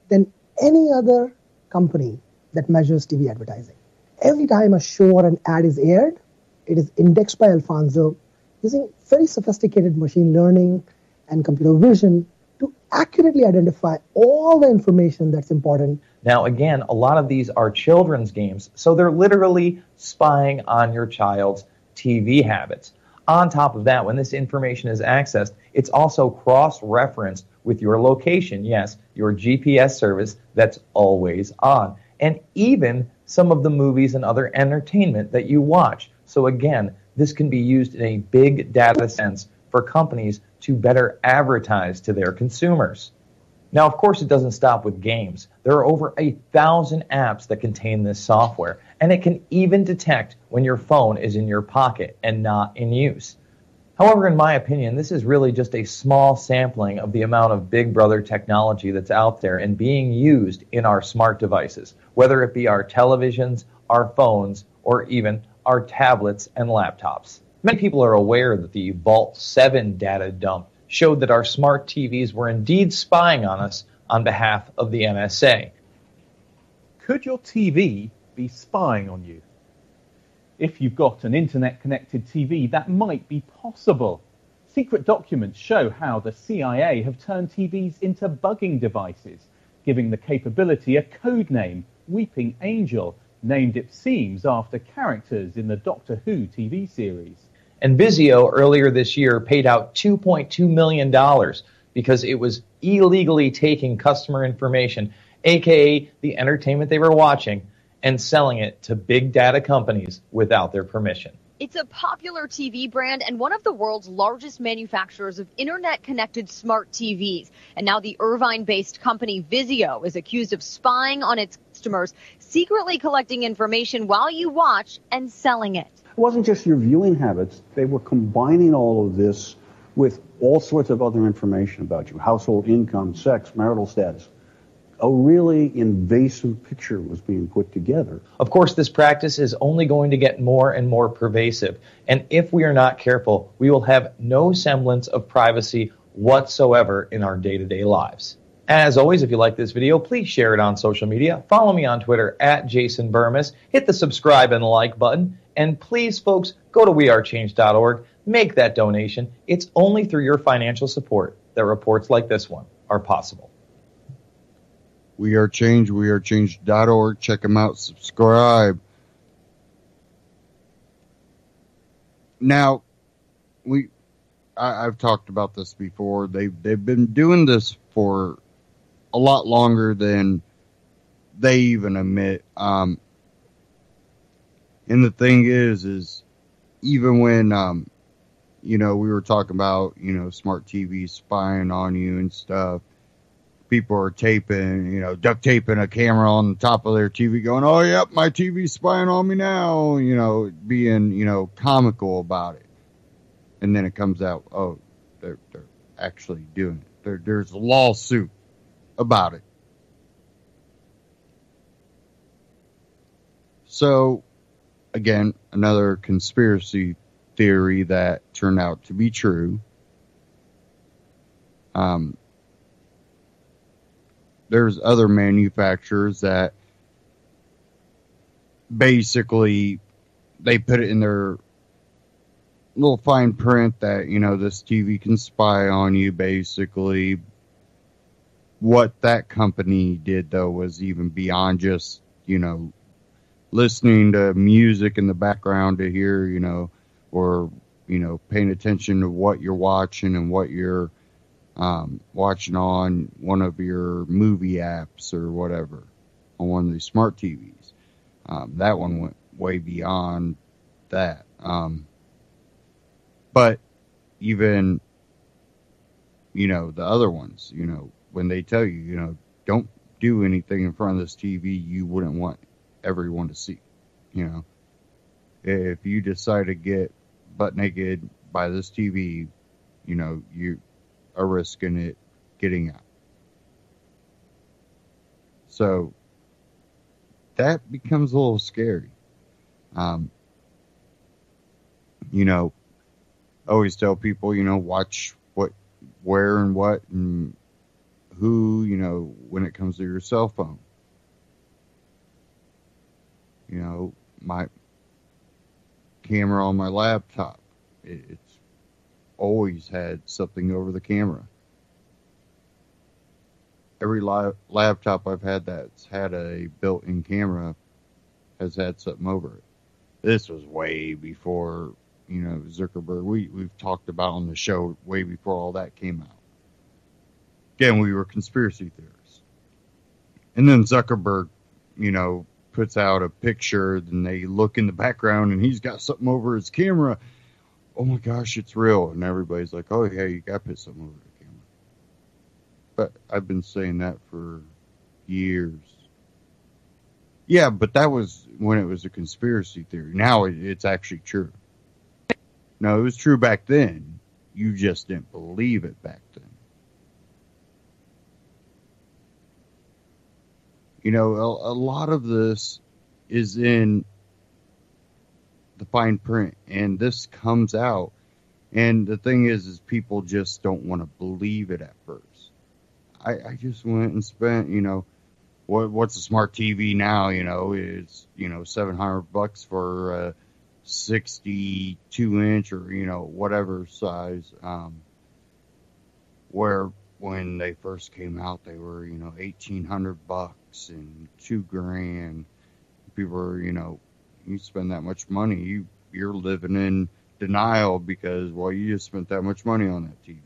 than any other company that measures TV advertising. Every time a show or an ad is aired, it is indexed by Alfonso using very sophisticated machine learning and computer vision to accurately identify all the information that's important.
Now, again, a lot of these are children's games, so they're literally spying on your child's TV habits. On top of that, when this information is accessed, it's also cross-referenced with your location, yes, your GPS service that's always on, and even some of the movies and other entertainment that you watch. So again, this can be used in a big data sense for companies to better advertise to their consumers. Now, of course, it doesn't stop with games. There are over 1,000 apps that contain this software, and it can even detect when your phone is in your pocket and not in use. However, in my opinion, this is really just a small sampling of the amount of Big Brother technology that's out there and being used in our smart devices, whether it be our televisions, our phones, or even our tablets and laptops. Many people are aware that the Vault 7 data dump showed that our smart TVs were indeed spying on us on behalf of the NSA.
Could your TV be spying on you? If you've got an internet-connected TV, that might be possible. Secret documents show how the CIA have turned TVs into bugging devices, giving the capability a code name, Weeping Angel, named, it seems, after characters in the Doctor Who TV series.
And Vizio earlier this year paid out $2.2 million because it was illegally taking customer information, aka the entertainment they were watching, and selling it to big data companies without their permission.
It's a popular TV brand and one of the world's largest manufacturers of internet-connected smart TVs. And now the Irvine-based company Vizio is accused of spying on its customers, secretly collecting information while you watch and selling it.
It wasn't just your viewing habits. They were combining all of this with all sorts of other information about you, household income, sex, marital status, a really invasive picture was being put together.
Of course, this practice is only going to get more and more pervasive. And if we are not careful, we will have no semblance of privacy whatsoever in our day-to-day lives. As always, if you like this video, please share it on social media. Follow me on Twitter at Jason Burmis. Hit the subscribe and like button. And please, folks, go to wearechange.org. Make that donation. It's only through your financial support that reports like this one are possible.
We Are Change, wearechange.org. Check them out. Subscribe. Now, I've talked about this before. They've been doing this for a lot longer than they even admit. And the thing is even when, we were talking about, smart TV spying on you and stuff. People are taping, duct taping a camera on the top of their TV going, oh, yep, my TV's spying on me now, being, comical about it. And then it comes out, oh, they're actually doing it. There's a lawsuit about it. So, again, another conspiracy theory that turned out to be true. There's other manufacturers that basically they put it in their little fine print that, this TV can spy on you, basically. What that company did, though, was even beyond just, listening to music in the background to hear, or, paying attention to what you're watching and what you're watching on one of your movie apps or whatever on one of these smart TVs. That one went way beyond that. But even, the other ones, when they tell you, don't do anything in front of this TV you wouldn't want everyone to see. If you decide to get butt naked by this TV, you are risking it getting out. So that becomes a little scary. I always tell people, watch where and what and who, when it comes to your cell phone. My camera on my laptop, it's always had something over the camera. Every laptop I've had that's had a built-in camera has had something over it. This was way before, Zuckerberg. We've talked about on the show way before all that came out. Again, we were conspiracy theorists. And then Zuckerberg, puts out a picture, then they look in the background and he's got something over his camera. Oh my gosh, it's real. And everybody's like, oh yeah, you got to put something over the camera. But I've been saying that for years. Yeah, but that was when it was a conspiracy theory. Now it's actually true. No, it was true back then. You just didn't believe it back then. A lot of this is in the fine print, and this comes out. And the thing is people just don't want to believe it at first. I just went and spent, what's a smart TV now? It's, $700 for a 62-inch or, whatever size. Where when they first came out, they were, $1,800 and $2,000. People are, you spend that much money, you're living in denial because, well, you just spent that much money on that TV.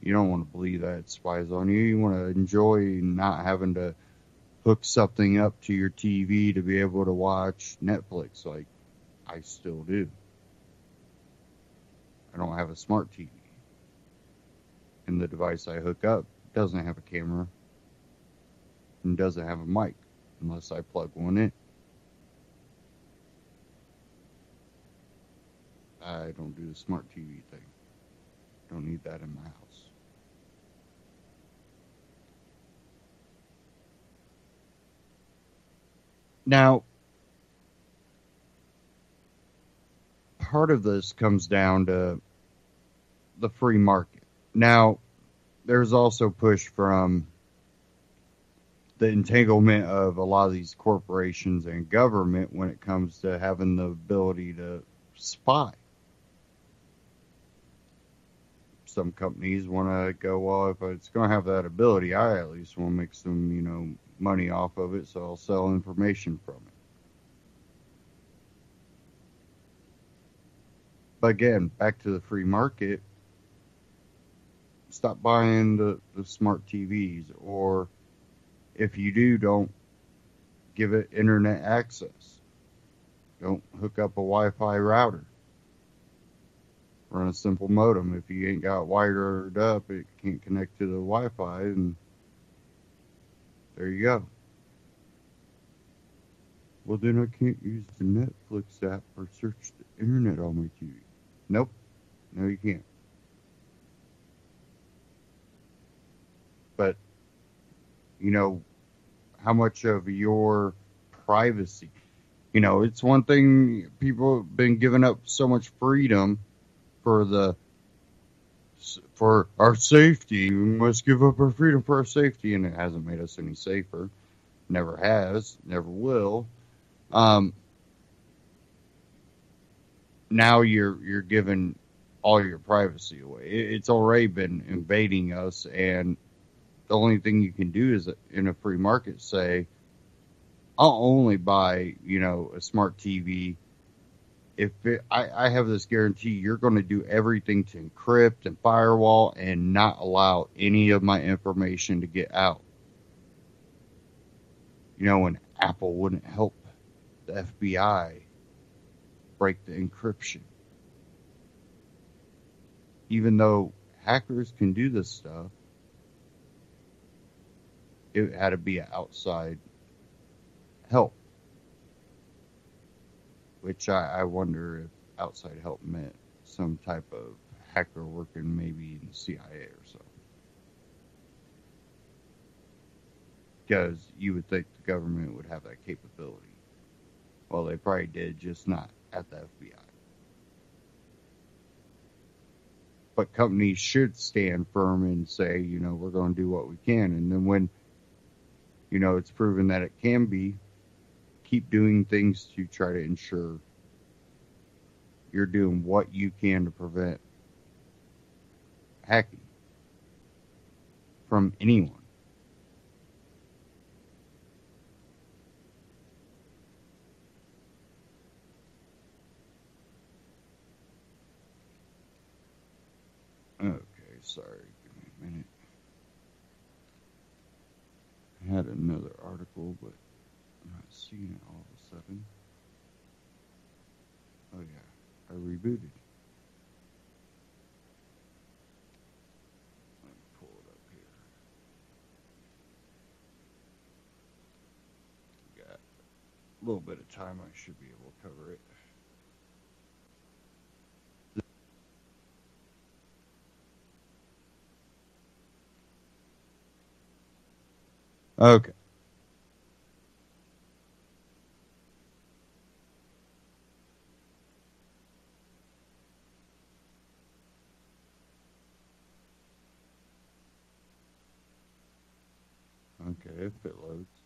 You don't want to believe that it spies on you. You want to enjoy not having to hook something up to your TV to be able to watch Netflix like I still do. I don't have a smart TV. And the device I hook up doesn't have a camera and doesn't have a mic unless I plug one in. I don't do the smart TV thing. Don't need that in my house. Now, part of this comes down to the free market. Now, there's also push from the entanglement of a lot of these corporations and government when it comes to having the ability to spy. Some companies want to go, well, if it's going to have that ability, I at least want to make some, money off of it, so I'll sell information from it. But again, back to the free market, stop buying the smart TVs, or if you do, don't give it internet access. Don't hook up a Wi-Fi router. Run a simple modem. If you ain't got wired up, it can't connect to the Wi-Fi, and there you go. Well, then I can't use the Netflix app or search the internet on my TV. Nope. No, you can't. But, how much of your privacy? It's one thing, people have been giving up so much freedom for our safety. We must give up our freedom for our safety, and it hasn't made us any safer. Never has, never will. Now you're giving all your privacy away. It's already been invading us, and the only thing you can do is, in a free market, say, I'll only buy, a smart TV if I have this guarantee you're going to do everything to encrypt and firewall and not allow any of my information to get out. And Apple wouldn't help the FBI break the encryption. Even though hackers can do this stuff, it had to be outside help. Which I wonder if outside help meant some type of hacker working maybe in the CIA or something. Because you would think the government would have that capability. Well, they probably did, just not at the FBI. But companies should stand firm and say, we're going to do what we can. And then when, it's proven that it can be, keep doing things to try to ensure you're doing what you can to prevent hacking from anyone. Okay, sorry, give me a minute. I had another article, but I'm not seeing it all of a sudden. Oh yeah, I rebooted. Let me pull it up here. Got a little bit of time, I should be able to cover it. Okay. Okay, if it loads.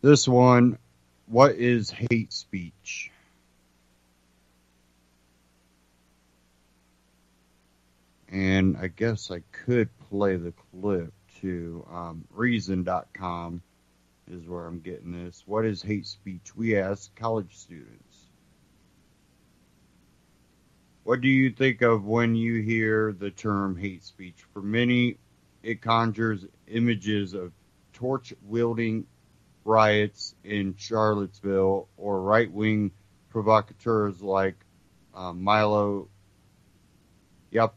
This one, what is hate speech? And I guess I could play the clip to Reason.com is where I'm getting this. What is hate speech? We ask college students. What do you think of when you hear the term hate speech? For many, it conjures images of torch-wielding riots in Charlottesville or right-wing provocateurs like Milo. Yep,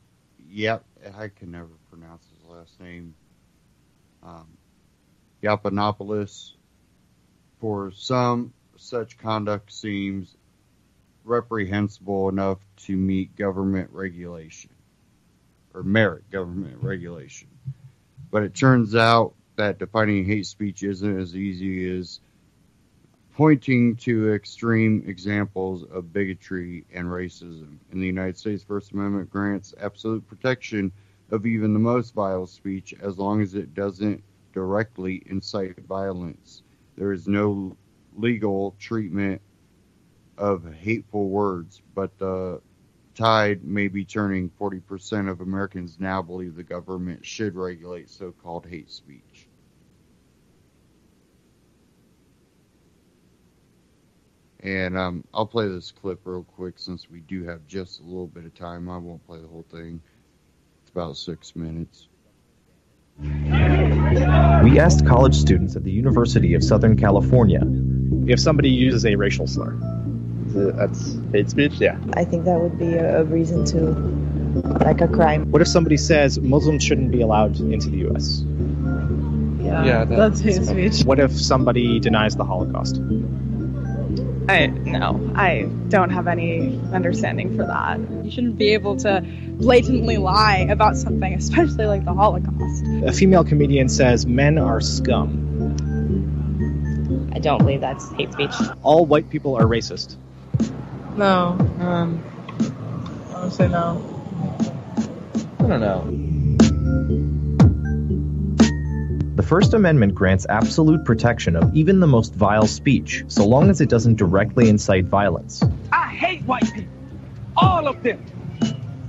I can never pronounce his last name. Yiannopoulos. For some, such conduct seems reprehensible enough to meet government regulation or merit government regulation. But it turns out that defining hate speech isn't as easy as pointing to extreme examples of bigotry and racism. In the United States, First Amendment grants absolute protection of even the most vile speech as long as it doesn't directly incite violence. There is no legal treatment of hateful words, but the tide may be turning. 40% of Americans now believe the government should regulate so-called hate speech. And I'll play this clip real quick since we do have just a little bit of time. I won't play the whole thing. It's about 6 minutes.
We asked college students at the University of Southern California.
If somebody uses a racial slur, that's hate speech? Yeah.
I think that would be a reason to, like a crime.
What if somebody says Muslims shouldn't be allowed into the U.S.?
Yeah, that's hate speech.
What if somebody denies the Holocaust?
No, I don't have any understanding for that. You shouldn't be able to blatantly lie about something, especially like the Holocaust.
A female comedian says men are scum.
I don't believe that's hate speech.
All white people are racist.
No, I would say no.
I don't know. The First Amendment grants absolute protection of even the most vile speech, so long as it doesn't directly incite violence.
I hate white people. All of them.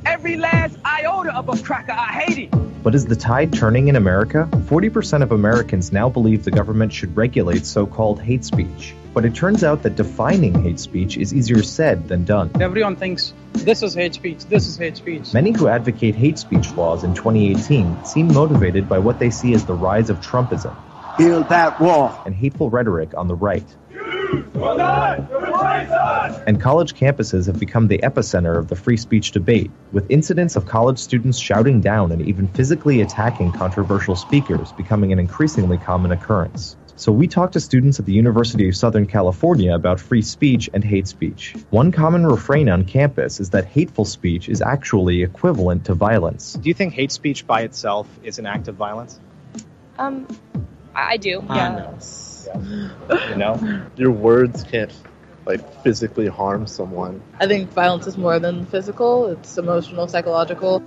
Every last iota of a cracker, I hate it.
But is the tide turning in America? 40% of Americans now believe the government should regulate so-called hate speech. But it turns out that defining hate speech is easier said than done.
Everyone thinks this is hate speech, this is hate speech.
Many who advocate hate speech laws in 2018 seem motivated by what they see as the rise of Trumpism.
Build that wall.
And hateful rhetoric on the right. And college campuses have become the epicenter of the free speech debate, with incidents of college students shouting down and even physically attacking controversial speakers becoming an increasingly common occurrence. So we talked to students at the University of Southern California about free speech and hate speech. One common refrain on campus is that hateful speech is actually equivalent to violence.
Do you think hate speech by itself is an act of violence?
I do. Yeah.
You know?
Your words can't physically harm someone.
I think violence is more than physical. It's emotional, psychological.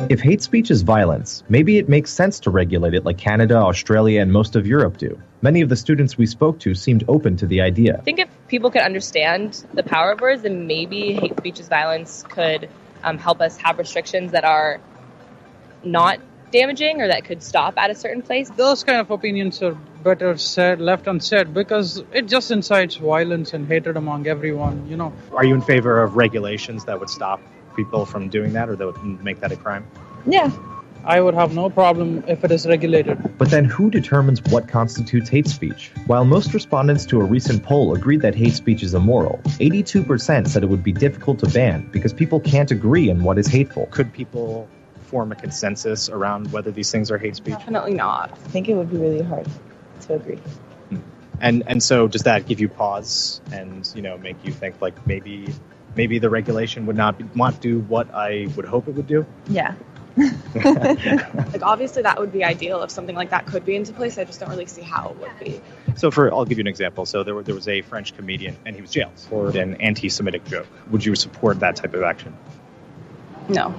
If hate speech is violence, maybe it makes sense to regulate it like Canada, Australia, and most of Europe do. Many of the students we spoke to seemed open to the idea.
I think if people could understand the power of words, then maybe hate speech as violence could help us have restrictions that are not damaging or that could stop at a certain place.
Those kind of opinions are better said, left unsaid, because it just incites violence and hatred among everyone, you know.
Are you in favor of regulations that would stop people from doing that or that would make that a crime?
Yeah. I would have no problem if it is regulated.
But then who determines what constitutes hate speech? While most respondents to a recent poll agreed that hate speech is immoral, 82% said it would be difficult to ban because people can't agree on what is hateful.
Could people form a consensus around whether these things are hate speech?
Definitely not.
I think it would be really hard to agree.
And so does that give you pause and, make you think maybe the regulation would not do what I would hope it would do?
Yeah. Obviously that would be ideal if something like that could be into place. I just don't really see how it would be.
So I'll give you an example. So there was a French comedian and he was jailed for an anti-Semitic joke. Would you support that type of action?
No.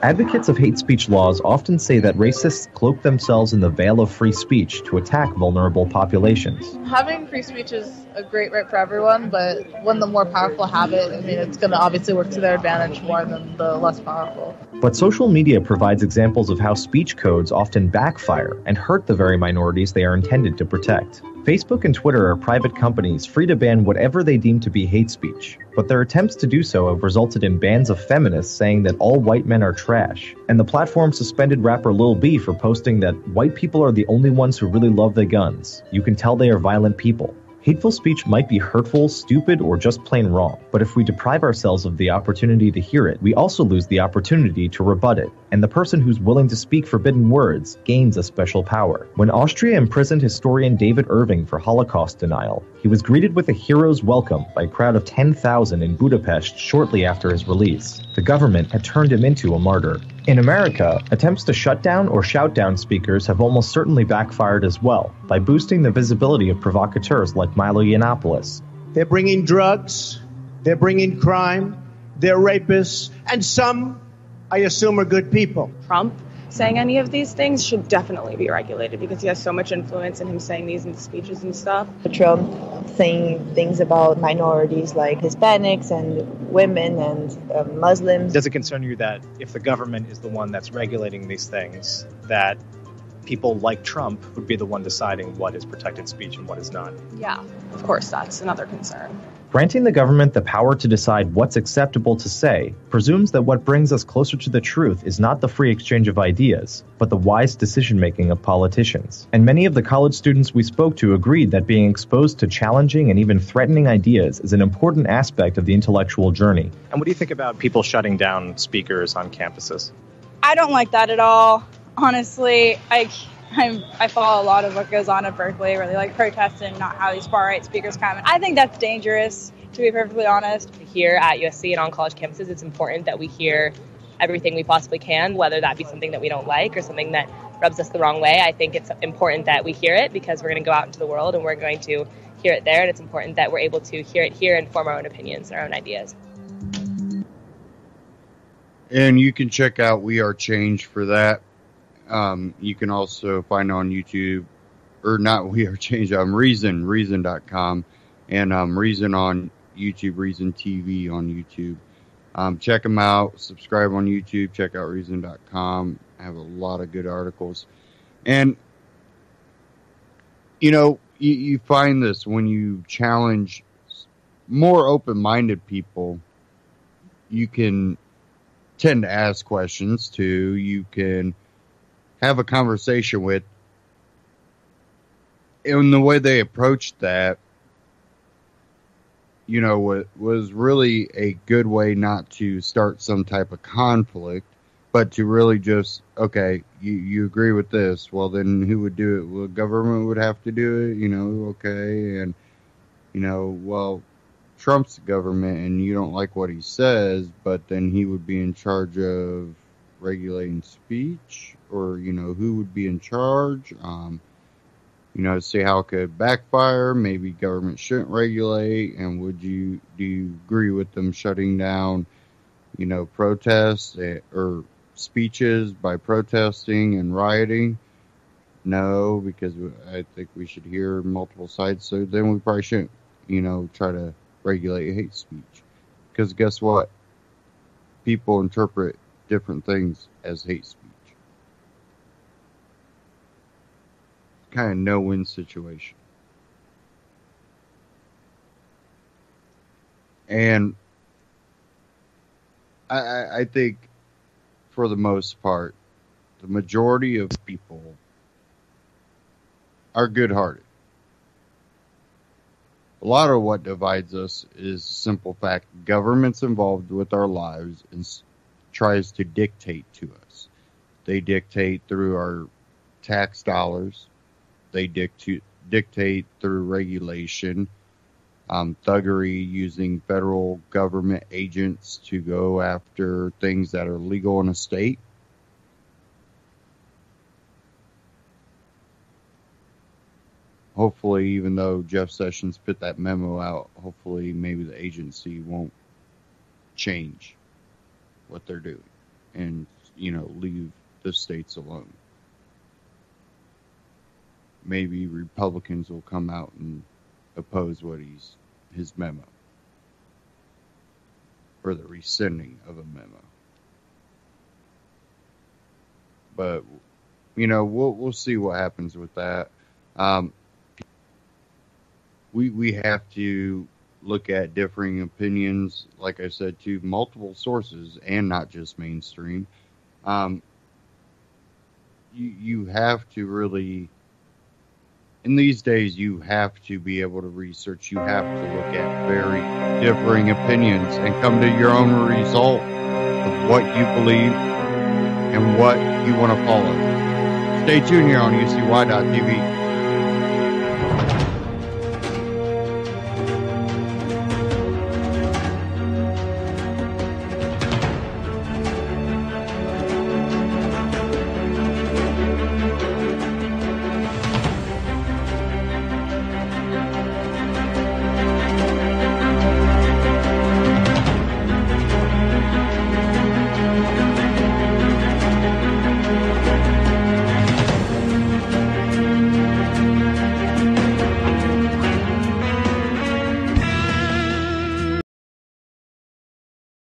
Advocates of hate speech laws often say that racists cloak themselves in the veil of free speech to attack vulnerable populations.
Having free speech is a great right for everyone, but when the more powerful have it, it's going to obviously work to their advantage more than the less powerful.
But social media provides examples of how speech codes often backfire and hurt the very minorities they are intended to protect. Facebook and Twitter are private companies free to ban whatever they deem to be hate speech, but their attempts to do so have resulted in bans of feminists saying that all white men are trash, and the platform suspended rapper Lil B for posting that white people are the only ones who really love their guns. You can tell they are violent people. Hateful speech might be hurtful, stupid, or just plain wrong, but if we deprive ourselves of the opportunity to hear it, we also lose the opportunity to rebut it. and the person who's willing to speak forbidden words gains a special power. When Austria imprisoned historian David Irving for Holocaust denial, he was greeted with a hero's welcome by a crowd of 10,000 in Budapest shortly after his release. The government had turned him into a martyr. In America, attempts to shut down or shout down speakers have almost certainly backfired as well, by boosting the visibility of provocateurs like Milo Yiannopoulos.
They're bringing drugs, they're bringing crime, they're rapists, and some, I assume, are good people.
Trump saying any of these things should definitely be regulated because he has so much influence in him saying these in speeches and stuff.
Trump saying things about minorities like Hispanics and women and Muslims.
Does it concern you that if the government is the one that's regulating these things, that people like Trump would be the one deciding what is protected speech and what is not?
Yeah, of course, that's another concern.
Granting the government the power to decide what's acceptable to say presumes that what brings us closer to the truth is not the free exchange of ideas, but the wise decision-making of politicians. And many of the college students we spoke to agreed that being exposed to challenging and even threatening ideas is an important aspect of the intellectual journey.
And what do you think about people shutting down speakers on campuses?
I don't like that at all. Honestly, I follow a lot of what goes on at Berkeley, where they like protest and not how these far-right speakers come. I think that's dangerous, to be perfectly honest.
Here at USC and on college campuses, it's important that we hear everything we possibly can, whether that be something that we don't like or something that rubs us the wrong way. I think it's important that we hear it because we're going to go out into the world and we're going to hear it there, and it's important that we're able to hear it here and form our own opinions and our own ideas.
And you can check out We Are Change for that. You can also find on YouTube, or not We Are Change, Reason.com, and Reason on YouTube, Reason TV on YouTube. Check them out, subscribe on YouTube, check out Reason.com. I have a lot of good articles. And, you know, you find this when you challenge more open-minded people, you can tend to ask questions too. You can have a conversation with, and the way they approached that, you know, was really a good way not to start some type of conflict, but to really just, okay, you agree with this, well then who would do it? Well, government would have to do it, you know, okay, and, you know, well, Trump's government and you don't like what he says, but then he would be in charge of regulating speech, or, you know, who would be in charge, you know, see how it could backfire. Maybe government shouldn't regulate, and do you agree with them shutting down, you know, protests or speeches by protesting and rioting? No, because I think we should hear multiple sides, so then we probably shouldn't, you know, try to regulate hate speech, because guess what? People interpret different things as hate speech. Kind of no-win situation. And I think for the most part, the majority of people are good-hearted. A lot of what divides us is the simple fact government's involved with our lives and tries to dictate to us. They dictate through our tax dollars. They dictate through regulation, thuggery, using federal government agents to go after things that are legal in a state. Hopefully, even though Jeff Sessions put that memo out, hopefully maybe the agency won't change what they're doing and, you know, leave the states alone. Maybe Republicans will come out and oppose his memo, or the rescinding of a memo. But, you know, we'll see what happens with that. We have to look at differing opinions, like I said, to multiple sources and not just mainstream. You have to really, in these days, you have to be able to research. You have to look at very differing opinions and come to your own result of what you believe and what you want to follow. Stay tuned here on UCY.tv.